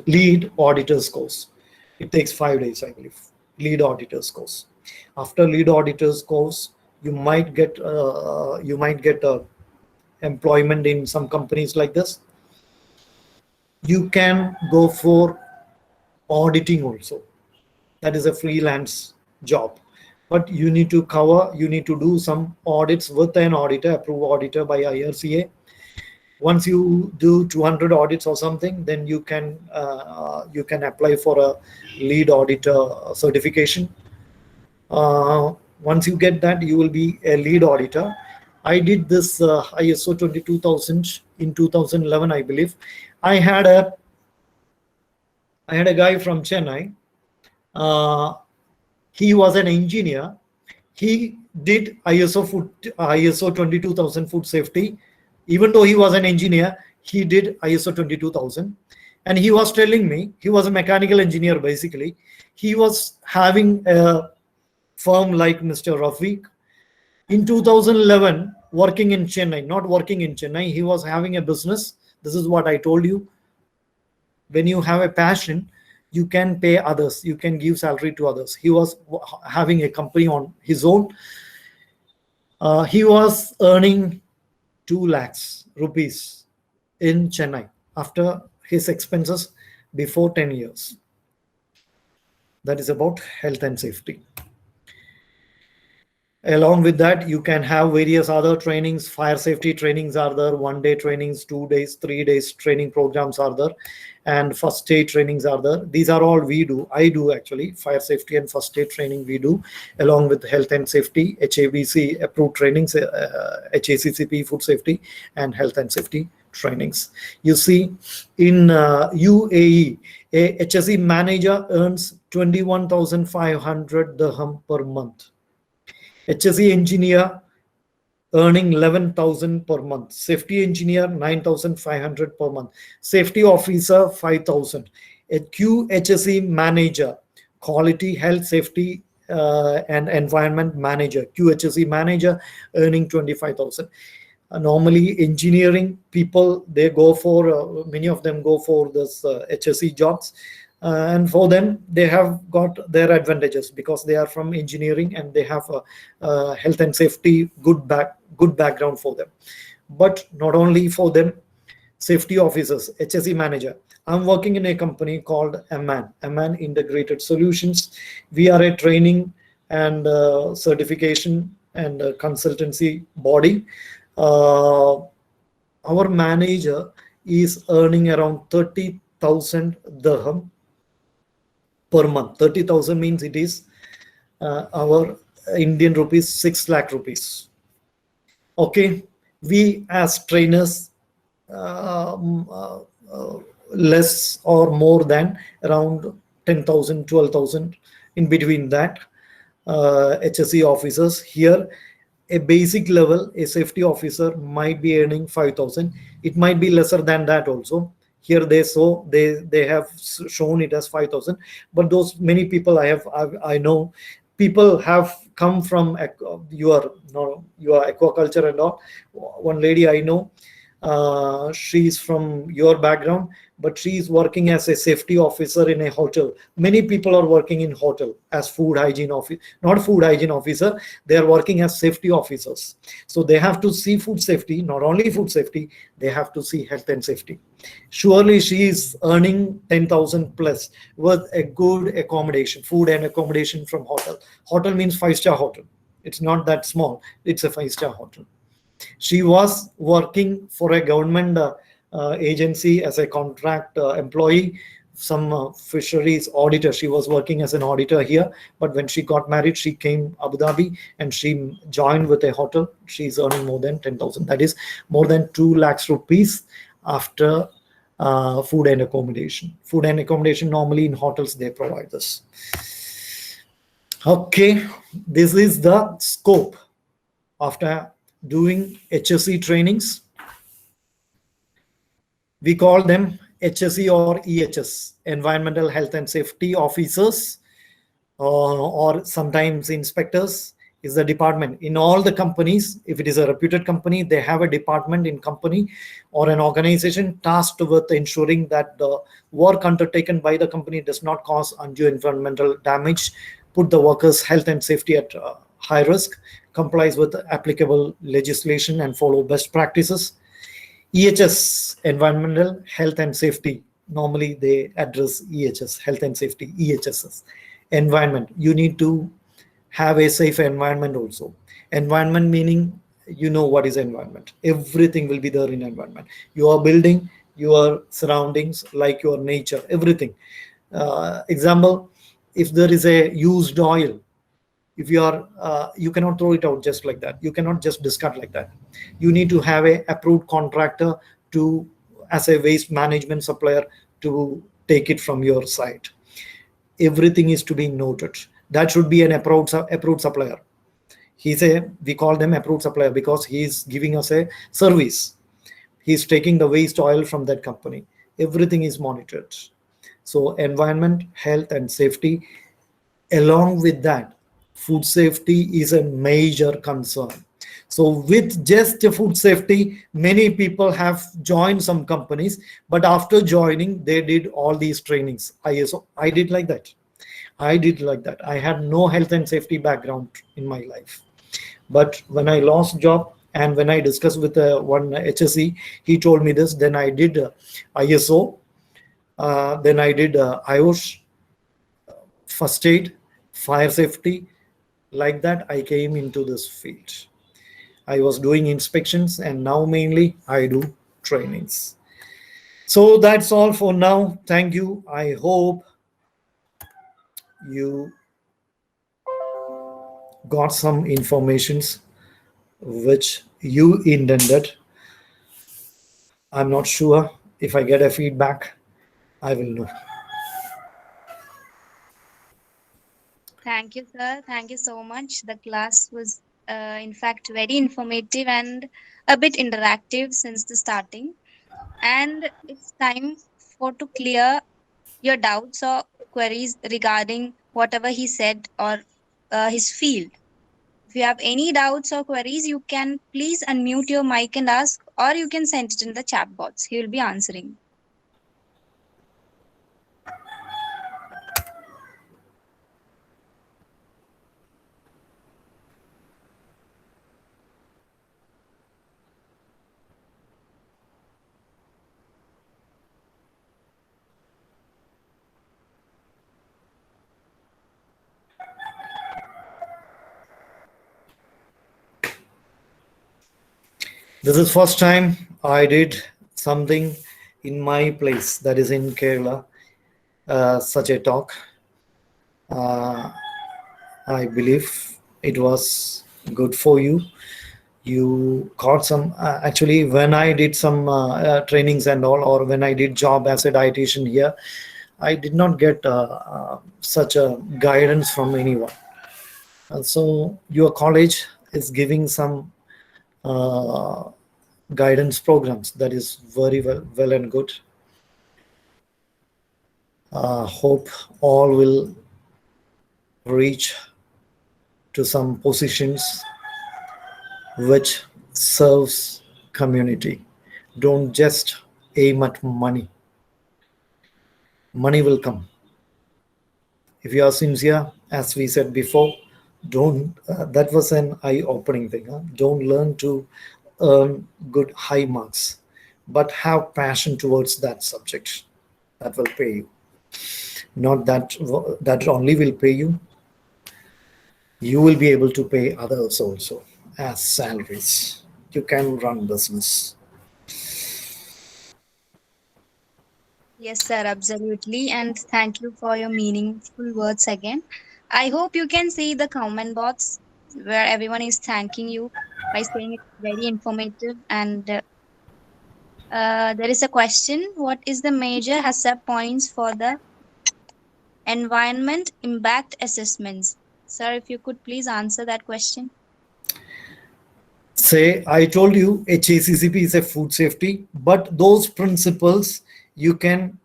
lead auditors course. It takes 5 days, I believe, lead auditors course. After lead auditors course, you might get employment in some companies like this. You can go for auditing also. That is a freelance job, but you need to do some audits with an auditor, approved auditor by IRCA. Once you do 200 audits or something, then you can apply for a lead auditor certification. Once you get that, you will be a lead auditor. I did this ISO 22000 in 2011, I believe. I had a guy from Chennai. He was an engineer. He did ISO 22000 food safety. Even though he was an engineer, he did ISO 22000. And he was telling me, he was a mechanical engineer basically. He was having a firm like Mr. Rafiq. In 2011, working in Chennai, not working in Chennai, he was having a business. This is what I told you. When you have a passion, you can pay others. You can give salary to others. He was having a company on his own. He was earning 2 lakhs rupees in Chennai after his expenses before 10 years. That is about health and safety. Along with that, you can have various other trainings. Fire safety trainings are there, 1 day trainings, 2 days, 3 days training programs are there, and first aid trainings are there. These are all we do. I do actually, fire safety and first aid training we do, along with health and safety, HABC approved trainings, HACCP food safety, and health and safety trainings. You see, in UAE, a HSE manager earns 21,500 dirham per month. HSE engineer earning 11,000 per month. Safety engineer 9,500 per month. Safety officer 5,000. A QHSE manager, quality, health, safety and environment manager, QHSE manager earning 25,000. Normally engineering people, they go for, many of them go for this HSE jobs. And for them, they have got their advantages because they are from engineering and they have a health and safety good background for them. But not only for them, safety officers, HSE manager. I'm working in a company called Amman Integrated Solutions. We are a training and certification and consultancy body. Our manager is earning around 30,000 dirham per month. 30,000 means it is our Indian rupees 6 lakh rupees. Okay, we as trainers less or more than around 10,000, 12,000, in between that. HSE officers here, a basic level, a safety officer might be earning 5,000. It might be lesser than that also. Here they have shown it as 5,000, but those many people I know, people have come from your aquaculture and all. One lady I know, she's from your background, but she's working as a safety officer in a hotel. Many people are working in hotel as food hygiene officer, not food hygiene officer. They are working as safety officers. So they have to see food safety, not only food safety, they have to see health and safety. Surely she is earning 10,000 plus with a good accommodation, food and accommodation from hotel. Hotel means 5-star hotel. It's not that small. It's a 5-star hotel. She was working for a government agency as a contract employee, some fisheries auditor. She was working as an auditor here, but when she got married, she came Abu Dhabi and she joined with a hotel. She's earning more than 10,000. That is more than 2 lakhs rupees after food and accommodation. Food and accommodation normally in hotels they provide this. Okay, this is the scope after doing HSE trainings. We call them HSE or EHS, Environmental Health and Safety Officers, or sometimes inspectors is the department. In all the companies, if it is a reputed company, they have a department in company or an organization tasked with ensuring that the work undertaken by the company does not cause undue environmental damage, put the workers' health and safety at high risk, complies with applicable legislation and follow best practices. EHS, Environmental Health and Safety. Normally they address EHS, Health and Safety, EHS. Environment, you need to have a safe environment also. Environment meaning, you know what is environment. Everything will be there in environment. Your building, your surroundings, like your nature, everything. Example, if there is a used oil, if you are you cannot throw it out just like that. You cannot just discard like that. You need to have a approved contractor to, as a waste management supplier, to take it from your site. Everything is to be noted. That should be an approved supplier. We call them approved supplier because he is giving us a service. He's taking the waste oil from that company. Everything is monitored. So environment, health and safety. Along with that, food safety is a major concern. So with just food safety, many people have joined some companies, but after joining, they did all these trainings. ISO, I did like that. I had no health and safety background in my life. But when I lost job and when I discussed with one HSE, he told me this. Then I did ISO, then I did IOSH, first aid, fire safety. Like that, I came into this field. I was doing inspections and now mainly I do trainings. So that's all for now. Thank you. I hope you got some informations which you intended. I'm not sure. If I get a feedback, I will know. Thank you, sir. Thank you so much. The class was, in fact, very informative and a bit interactive since the starting. And it's time for to clear your doubts or queries regarding whatever he said or his field. If you have any doubts or queries, you can please unmute your mic and ask, or you can send it in the chat box. He will be answering. This is first time I did something in my place, that is in Kerala, such a talk. I believe it was good for you. You got some, actually when I did some trainings and all, or when I did job as a dietitian here, I did not get such a guidance from anyone. So your college is giving some guidance programs. That is very well and good. Hope all will reach to some positions which serves community. Don't just aim at money. Money will come. If you are sincere, as we said before, don't, that was an eye-opening thing. Don't learn to earn good high marks, but have passion towards that subject. That will pay you. Not that only will pay you. You will be able to pay others also as salaries. You can run business. Yes, sir, absolutely. And thank you for your meaningful words again. I hope you can see the comment box where everyone is thanking you by saying it's very informative. And there is a question: what is the major HACCP points for the environment impact assessments? Sir, if you could please answer that question. Say, I told you HACCP is a food safety, but those principles you can,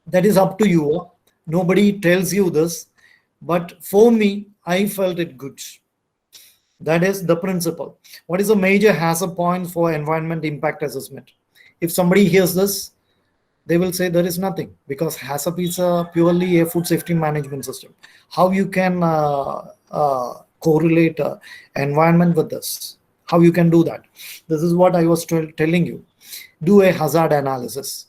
that is up to you. Nobody tells you this, but for me, I felt it good. That is the principle. What is a major hazard point for environment impact assessment? If somebody hears this, they will say there is nothing, because HACCP is purely a food safety management system. How you can correlate environment with this? How you can do that? This is what I was telling you. Do a hazard analysis.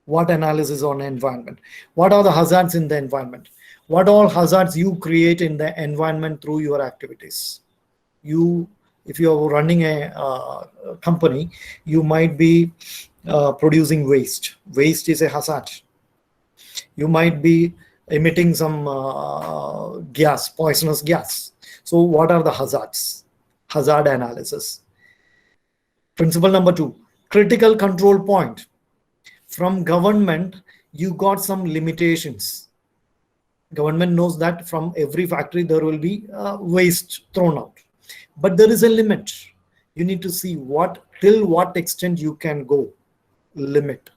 What analysis on environment? What are the hazards in the environment? What all hazards you create in the environment through your activities? If you are running a company, you might be producing waste. Waste is a hazard. You might be emitting some gas, poisonous gas. So what are the hazards? Hazard analysis. Principle number 2, critical control point. From government, you got some limitations. Government knows that from every factory there will be waste thrown out, but there is a limit. You need to see till what extent you can go. Limit.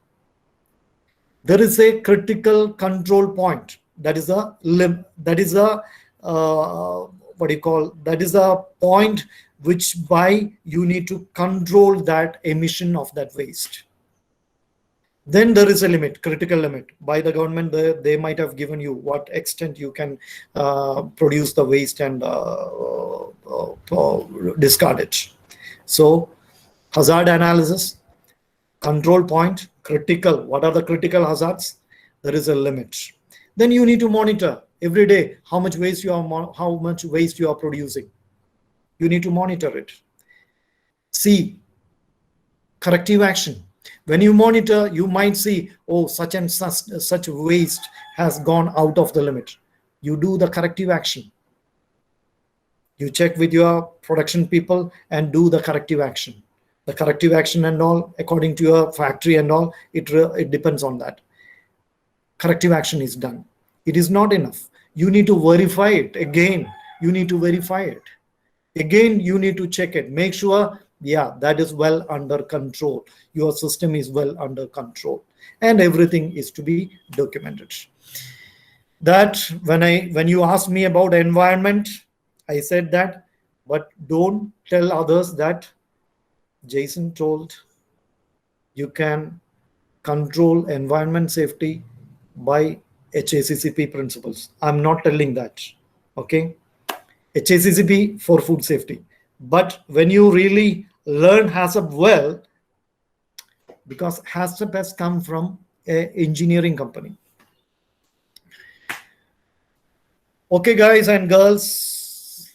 There is a critical control point. That is a that is a that is a point which by you need to control that emission of that waste. Then there is a limit, critical limit by the government. They might have given you what extent you can produce the waste and discard it. So hazard analysis, control point, critical. What are the critical hazards? There is a limit. Then you need to monitor every day how much waste you are producing. You need to monitor it. C, corrective action. When you monitor, you might see, oh, such and such waste has gone out of the limit. You do the corrective action. You check with your production people and do the corrective action. The corrective action and all, according to your factory and all, it depends on that. Corrective action is done. It is not enough. You need to verify it again. You need to verify it again. You need to check it. Make sure, yeah, that is well under control. Your system is well under control, and everything is to be documented. That when you asked me about environment, I said that, but don't tell others that Jaison told you can control environment safety by HACCP principles. I'm not telling that. Okay, HACCP for food safety. But when you really learn HACCP well, because HACCP has come from an engineering company. Okay, guys and girls.